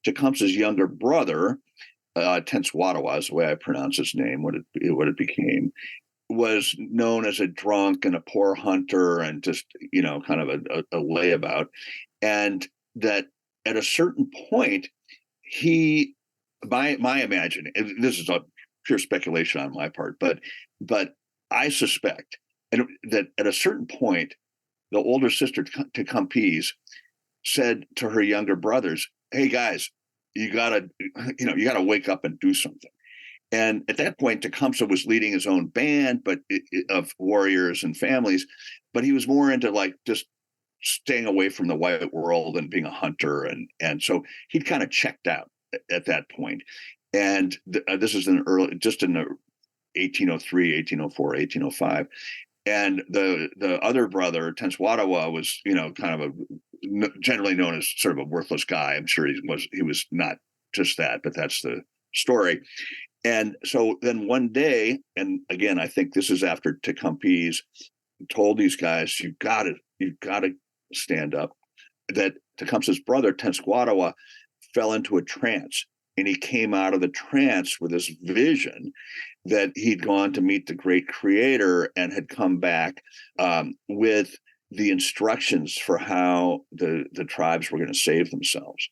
Tecumseh's younger brother, Tenskwatawa is the way I pronounce his name, what it became, was known as a drunk and a poor hunter and just, kind of a layabout. And that at a certain point, he, my imagining, and this is a pure speculation on my part, but I suspect, and that at a certain point, the older sister Tecumseh said to her younger brothers, "Hey guys, you gotta wake up and do something." And at that point, Tecumseh was leading his own band, but of warriors and families, but he was more into like just staying away from the white world and being a hunter, and so he'd kind of checked out at that point. And this is in the 1803, 1804, 1805. And the other brother, Tenskwatawa, was kind of generally known as sort of a worthless guy. I'm sure he was not just that, but that's the story. And so then one day, and again, I think this is after Tecumseh told these guys, you've got to stand up, that Tecumseh's brother, Tenskwatawa, fell into a trance. And he came out of the trance with this vision that he'd gone to meet the great creator and had come back with the instructions for how the tribes were going to save themselves.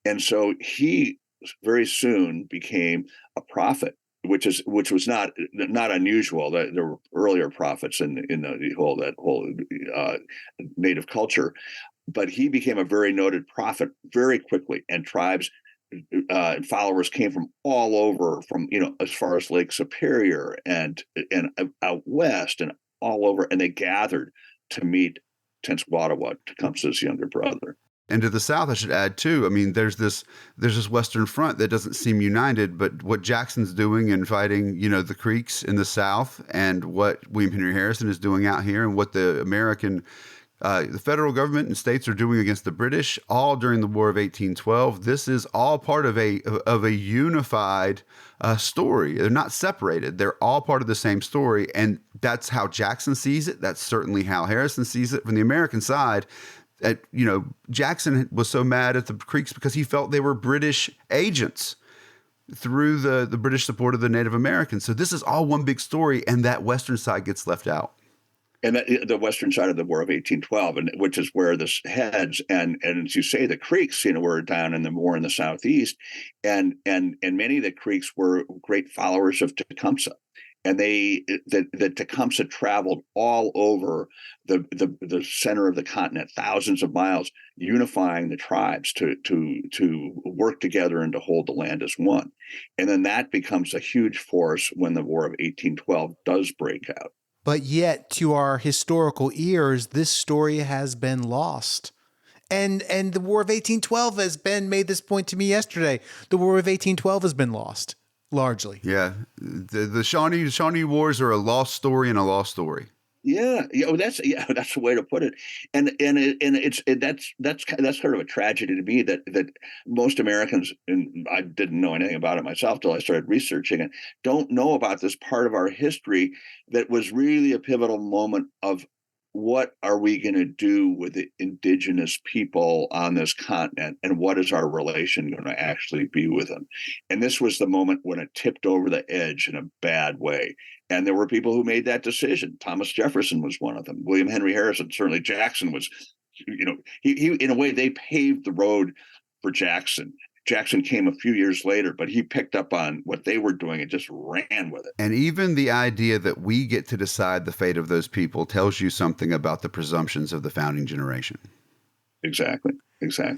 And so he very soon became a prophet, which was not unusual. There were earlier prophets in the whole native culture, but he became a very noted prophet very quickly, and tribes and followers came from all over, from as far as Lake Superior and out west and all over, and they gathered to meet Tenskwatawa, Tecumseh's younger brother. And to the south, I should add too. I mean, there's this Western Front that doesn't seem united, but what Jackson's doing and fighting, the Creeks in the south, and what William Henry Harrison is doing out here, and what the the federal government and states are doing against the British, all during the War of 1812. This is all part of a unified story. They're not separated. They're all part of the same story, and that's how Jackson sees it. That's certainly how Harrison sees it from the American side. Jackson was so mad at the Creeks because he felt they were British agents through the British support of the Native Americans. So this is all one big story, and that Western side gets left out. And the Western side of the War of 1812, and which is where this heads, and as you say, the Creeks, were down in the war in the southeast, and many of the Creeks were great followers of Tecumseh, and the Tecumseh traveled all over the center of the continent, thousands of miles, unifying the tribes to work together and to hold the land as one, and then that becomes a huge force when the War of 1812 does break out. But yet, to our historical ears, this story has been lost. And the War of 1812, as Ben made this point to me yesterday, the War of 1812 has been lost, largely. Yeah. The Shawnee Wars are a lost story and a lost story. Yeah, that's the way to put it, and that's sort of a tragedy to me that most Americans, and I didn't know anything about it myself till I started researching it, don't know about this part of our history that was really a pivotal moment of what are we going to do with the indigenous people on this continent, and what is our relation going to actually be with them? And this was the moment when it tipped over the edge in a bad way. And there were people who made that decision. Thomas Jefferson was one of them. William Henry Harrison, certainly Jackson was, he in a way, they paved the road for Jackson. Jackson came a few years later, but he picked up on what they were doing and just ran with it. And even the idea that we get to decide the fate of those people tells you something about the presumptions of the founding generation. Exactly.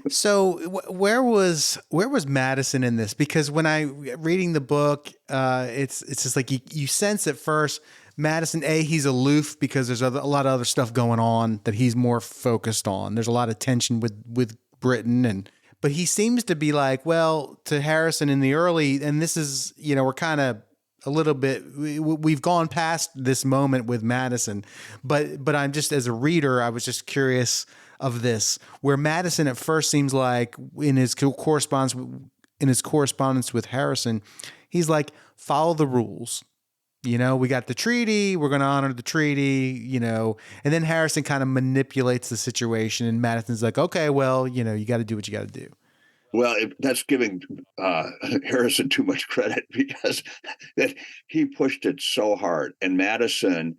So where was Madison in this? Because when I reading the book, it's just like you sense at first Madison, he's aloof because there's a lot of other stuff going on that he's more focused on. There's a lot of tension with Britain, but he seems to be like, well, to Harrison in the early, and this is, we're kind of a little bit, we've gone past this moment with Madison, but I'm just, as a reader, I was just curious of this, where Madison at first seems like in his correspondence with Harrison, he's like, follow the rules. We got the treaty, we're going to honor the treaty, and then Harrison kind of manipulates the situation, and Madison's like, okay, well, you got to do what you got to do. Well, that's giving Harrison too much credit, because that he pushed it so hard, and Madison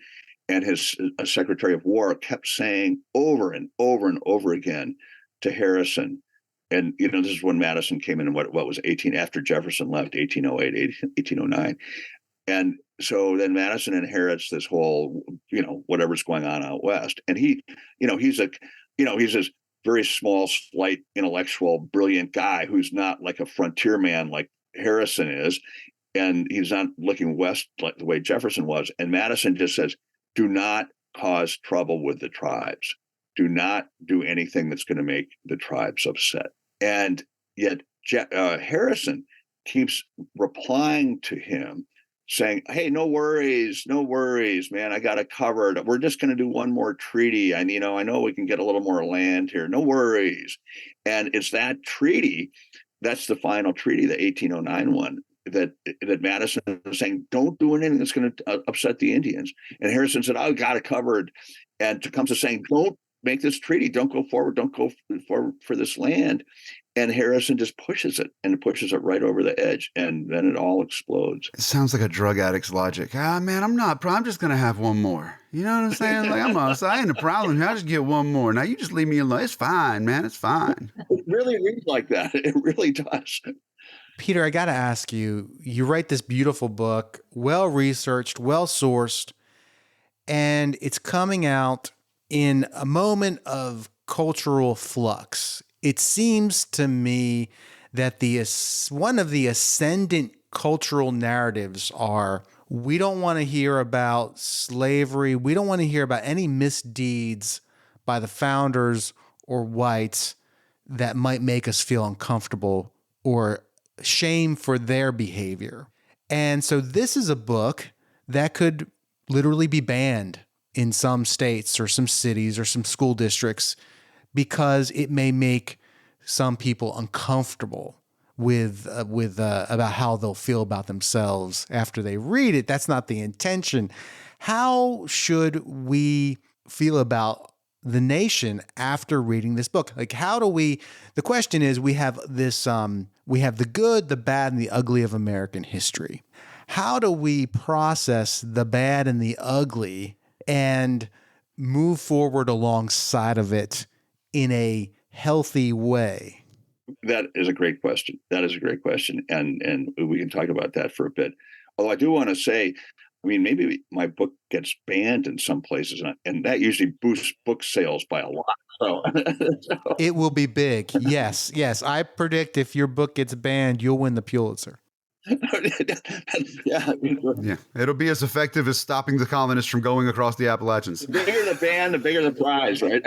and his Secretary of War kept saying over and over and over again to Harrison, and this is when Madison came in what was 18 after Jefferson left, 1808, 1809, and so then Madison inherits this whole whatever's going on out west, and he's this very small, slight, intellectual, brilliant guy who's not like a frontier man like Harrison is, and he's not looking west like the way Jefferson was, and Madison just says, do not cause trouble with the tribes. Do not do anything that's going to make the tribes upset. And yet Harrison keeps replying to him saying, hey, no worries, man. I got it covered. We're just going to do one more treaty. And, I know we can get a little more land here. No worries. And it's that treaty, that's the final treaty, the 1809 one, that Madison was saying, don't do anything that's going to upset the Indians. And Harrison said, I got it covered. And Tecumseh saying, don't make this treaty. Don't go forward. Don't go forward for this land. And Harrison just pushes it and pushes it right over the edge, and then it all explodes. It sounds like a drug addict's logic. Man, I'm just going to have one more. You know what I'm saying? Like, I ain't a problem. I just get one more. Now you just leave me alone. It's fine, man. It's fine. It really reads like that. It really does. Peter, I got to ask you, you write this beautiful book, well-researched, well-sourced, and it's coming out in a moment of cultural flux. It seems to me that one of the ascendant cultural narratives are, we don't want to hear about slavery. We don't want to hear about any misdeeds by the founders or whites that might make us feel uncomfortable or shame for their behavior. And so this is a book that could literally be banned in some states or some cities or some school districts because it may make some people uncomfortable with about how they'll feel about themselves after they read it. That's not the intention. How should we feel about the nation after reading this book? Like, the question is, we have this, we have the good, the bad, and the ugly of American history. How do we process the bad and the ugly and move forward alongside of it in a healthy way? That is a great question. And we can talk about that for a bit. Although I do want to say, I mean, maybe my book gets banned in some places, and that usually boosts book sales by a lot. So it will be big. Yes. I predict if your book gets banned, you'll win the Pulitzer. Yeah. It'll be as effective as stopping the colonists from going across the Appalachians. The bigger the ban, the bigger the prize, right?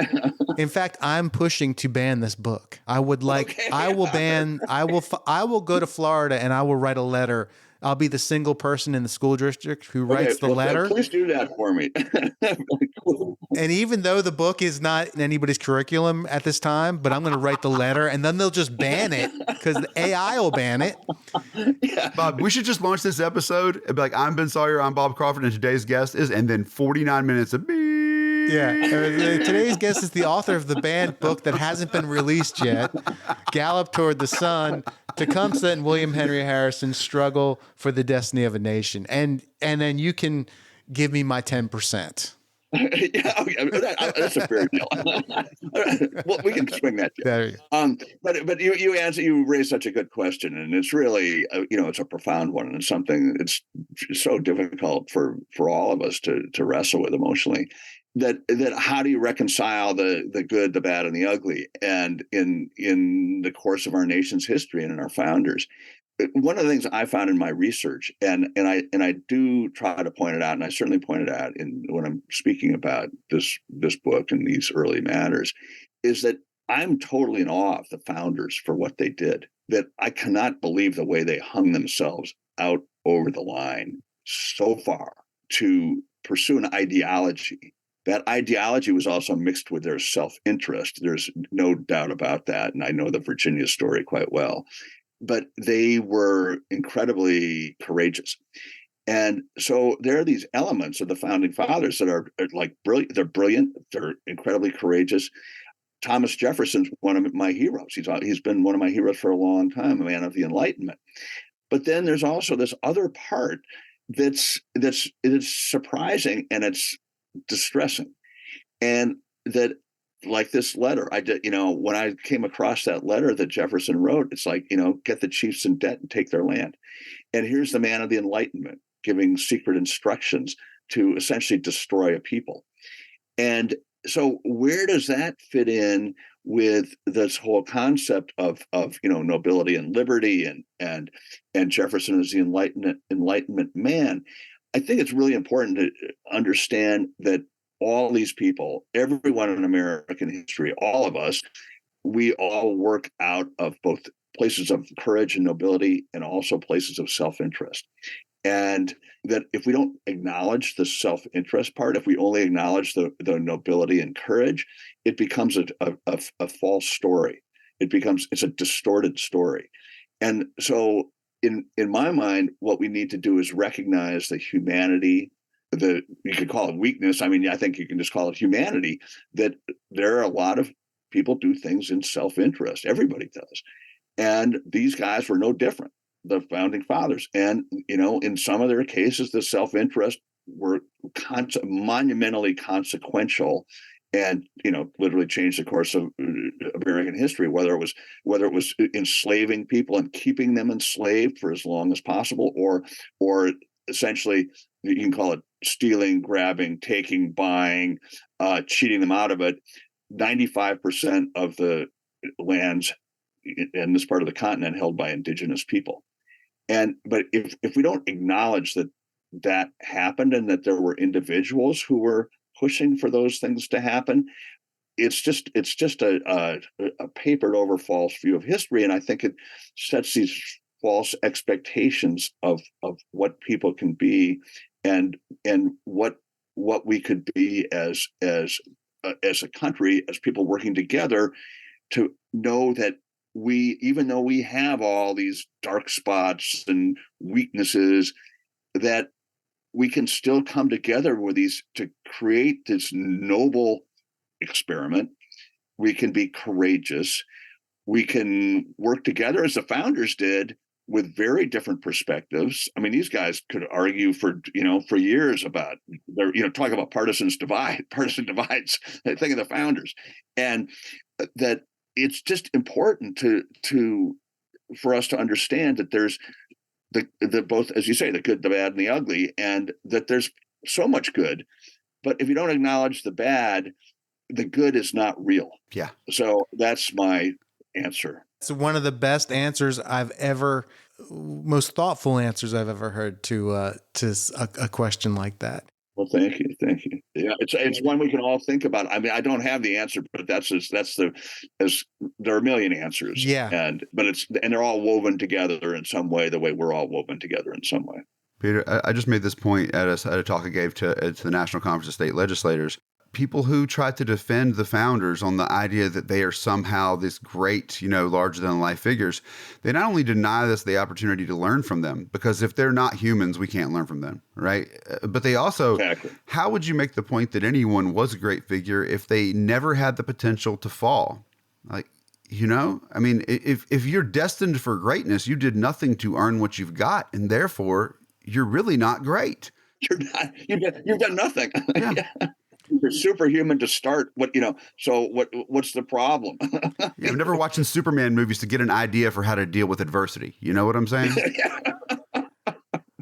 In fact, I'm pushing to ban this book. I will go to Florida and I will write a letter. I'll be the single person in the school district who writes the letter. Please do that for me. And even though the book is not in anybody's curriculum at this time, but I'm going to write the letter, and then they'll just ban it because the AI will ban it. Yeah. Bob, we should just launch this episode. It'd be like, I'm Ben Sawyer, I'm Bob Crawford, and today's guest is, and then 49 minutes of beep. Yeah. Today's guest is the author of the banned book that hasn't been released yet, Gallop Toward the Sun, Tecumseh and William Henry Harrison's Struggle for the Destiny of a Nation. And then you can give me my 10%. Yeah, that's a fair deal. Well, we can swing that. There you But you raised such a good question, and it's really it's a profound one, and it's something it's so difficult for all of us to wrestle with emotionally. That how do you reconcile the good, the bad, and the ugly? And in the course of our nation's history and in our founders, one of the things I found in my research, and I do try to point it out, and I certainly point it out when I'm speaking about this book and these early matters, is that I'm totally in awe of the founders for what they did. That I cannot believe the way they hung themselves out over the line so far to pursue an ideology. That ideology was also mixed with their self-interest. There's no doubt about that, and I know the Virginia story quite well. But they were incredibly courageous. And so there are these elements of the founding fathers that are like brilliant. They're brilliant. They're incredibly courageous. Thomas Jefferson's one of my heroes. He's been one of my heroes for a long time, a man of the Enlightenment. But then there's also this other part that's surprising and it's distressing. And that, like this letter, I did, when I came across that letter that Jefferson wrote, it's like, get the chiefs in debt and take their land. And here's the man of the Enlightenment giving secret instructions to essentially destroy a people. And so where does that fit in with this whole concept of nobility and liberty and Jefferson as the Enlightenment man? I think it's really important to understand that all these people, everyone in American history, all of us, we all work out of both places of courage and nobility and also places of self-interest. And that if we don't acknowledge the self-interest part, if we only acknowledge the nobility and courage, it becomes a false story. It's a distorted story. And so in my mind, what we need to do is recognize the humanity, you could call it weakness. I mean, I think you can just call it humanity, that there are a lot of people do things in self-interest. Everybody does. And these guys were no different, the founding fathers. And, in some of their cases, the self-interest were monumentally consequential and, literally changed the course of American history, whether it was enslaving people and keeping them enslaved for as long as possible, or essentially, you can call it stealing, grabbing, taking, buying, cheating them out of it. 95% of the lands in this part of the continent held by indigenous people. But if we don't acknowledge that happened and that there were individuals who were pushing for those things to happen, it's just a papered over false view of history. And I think it sets these false expectations of what people can be and what we could be as a country, as people working together, to know that even though we have all these dark spots and weaknesses, that we can still come together with these to create this noble experiment. We can be courageous. We can work together as the founders did, with very different perspectives. I mean, these guys could argue for years about their, talk about partisan divides. Think of the founders, and that it's just important for us to understand that there's the both, as you say, the good, the bad, and the ugly, and that there's so much good. But if you don't acknowledge the bad, the good is not real. Yeah. So that's my answer. It's one of the best answers most thoughtful answers I've ever heard to a question like that. Well, thank you. Yeah, it's one we can all think about. I mean, I don't have the answer, but there are a million answers. Yeah. But they're all woven together in some way, the way we're all woven together in some way. Peter, I just made this point at a talk I gave to the National Conference of State Legislators. People who try to defend the founders on the idea that they are somehow this great, larger than life figures, they not only deny us the opportunity to learn from them, because if they're not humans, we can't learn from them, right? But they also, exactly. How would you make the point that anyone was a great figure if they never had the potential to fall? Like, I mean, if you're destined for greatness, you did nothing to earn what you've got, and therefore you're really not great. You've done nothing. Yeah. You're superhuman to start. So what's the problem? I'm never watching Superman movies to get an idea for how to deal with adversity. You know what I'm saying?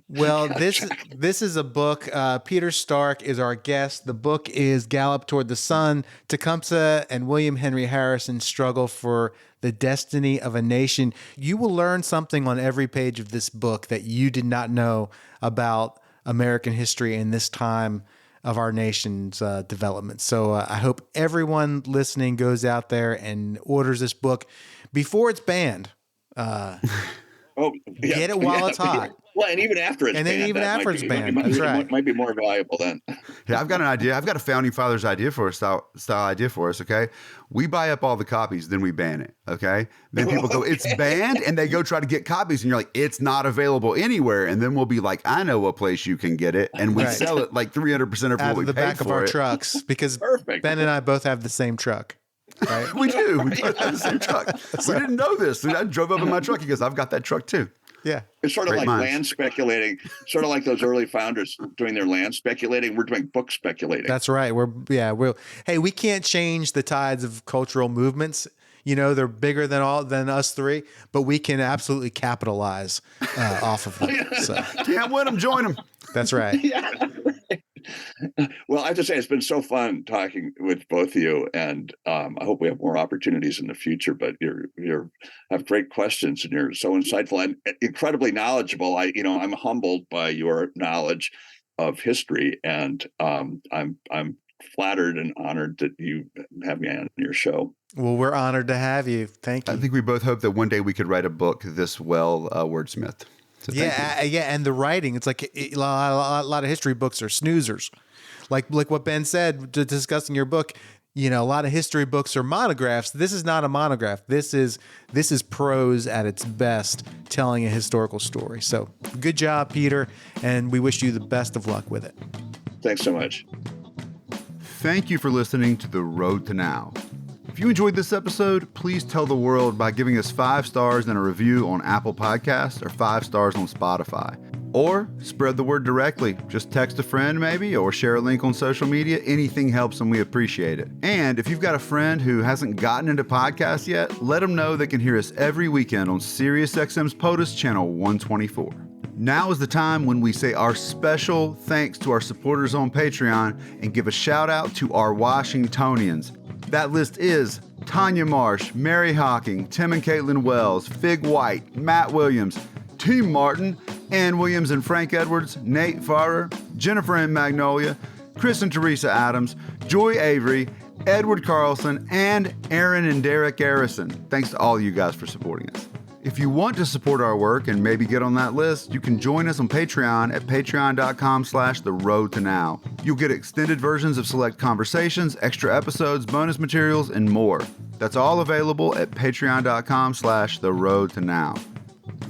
Well, this is a book. Peter Stark is our guest. The book is Gallop Toward the Sun, Tecumseh and William Henry Harrison's Struggle for the Destiny of a Nation. You will learn something on every page of this book that you did not know about American history in this time of our nation's development. So I hope everyone listening goes out there and orders this book before it's banned. Get it while it's hot. Well, and even after it's banned. And then even after it's banned. That's right. It might be more valuable then. Yeah, I've got an idea. I've got a founding fathers idea for us, style idea for us, okay? We buy up all the copies, then we ban it, okay? Then people go, it's banned, and they go try to get copies, and you're like, it's not available anywhere. And then we'll be like, I know a place you can get it, and we sell it like 300% of what we paid for it. Out of the back of our trucks, because Perfect. Ben and I both have the same truck. Right? We do. We both have the same truck. We didn't know this. I drove up in my truck. He goes, I've got that truck too. Yeah. It's sort of Great like minds. land speculating, sort of like those early founders doing their land speculating. We're doing book speculating. That's right. We can't change the tides of cultural movements. They're bigger than us three, but we can absolutely capitalize off of them. So. Can't win them, join them. That's right. Yeah. Well, I have to say, it's been so fun talking with both of you, and I hope we have more opportunities in the future. But you have great questions, and you're so insightful and incredibly knowledgeable. I'm humbled by your knowledge of history, and I'm flattered and honored that you have me on your show. Well, we're honored to have you. Thank you. I think we both hope that one day we could write a book this well wordsmithed. So and the writing, it's like a lot of history books are snoozers. Like what Ben said, discussing your book, a lot of history books are monographs. This is not a monograph. This is prose at its best, telling a historical story. So good job, Peter, and we wish you the best of luck with it. Thanks so much. Thank you for listening to The Road to Now. If you enjoyed this episode, please tell the world by giving us 5 stars and a review on Apple Podcasts or 5 stars on Spotify. Or spread the word directly. Just text a friend maybe, or share a link on social media. Anything helps and we appreciate it. And if you've got a friend who hasn't gotten into podcasts yet, let them know they can hear us every weekend on SiriusXM's POTUS channel 124. Now is the time when we say our special thanks to our supporters on Patreon and give a shout out to our Washingtonians. That list is Tanya Marsh, Mary Hawking, Tim and Caitlin Wells, Fig White, Matt Williams, Team Martin, Ann Williams and Frank Edwards, Nate Farrer, Jennifer and Magnolia, Chris and Teresa Adams, Joy Avery, Edward Carlson, and Aaron and Derek Garrison. Thanks to all you guys for supporting us. If you want to support our work and maybe get on that list, you can join us on Patreon at patreon.com/theroadtonow. You'll get extended versions of select conversations, extra episodes, bonus materials, and more. That's all available at patreon.com/theroadtonow.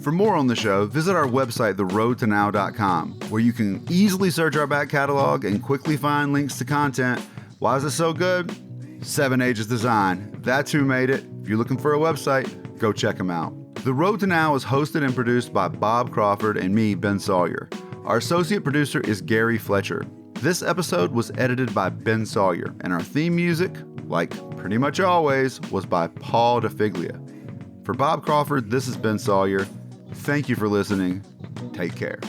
For more on the show, visit our website, theroadtonow.com, where you can easily search our back catalog and quickly find links to content. Why is it so good? 7 Ages Design. That's who made it. If you're looking for a website, go check them out. The Road to Now is hosted and produced by Bob Crawford and me, Ben Sawyer. Our associate producer is Gary Fletcher. This episode was edited by Ben Sawyer, and our theme music, like pretty much always, was by Paul DeFiglia. For Bob Crawford, this is Ben Sawyer. Thank you for listening. Take care.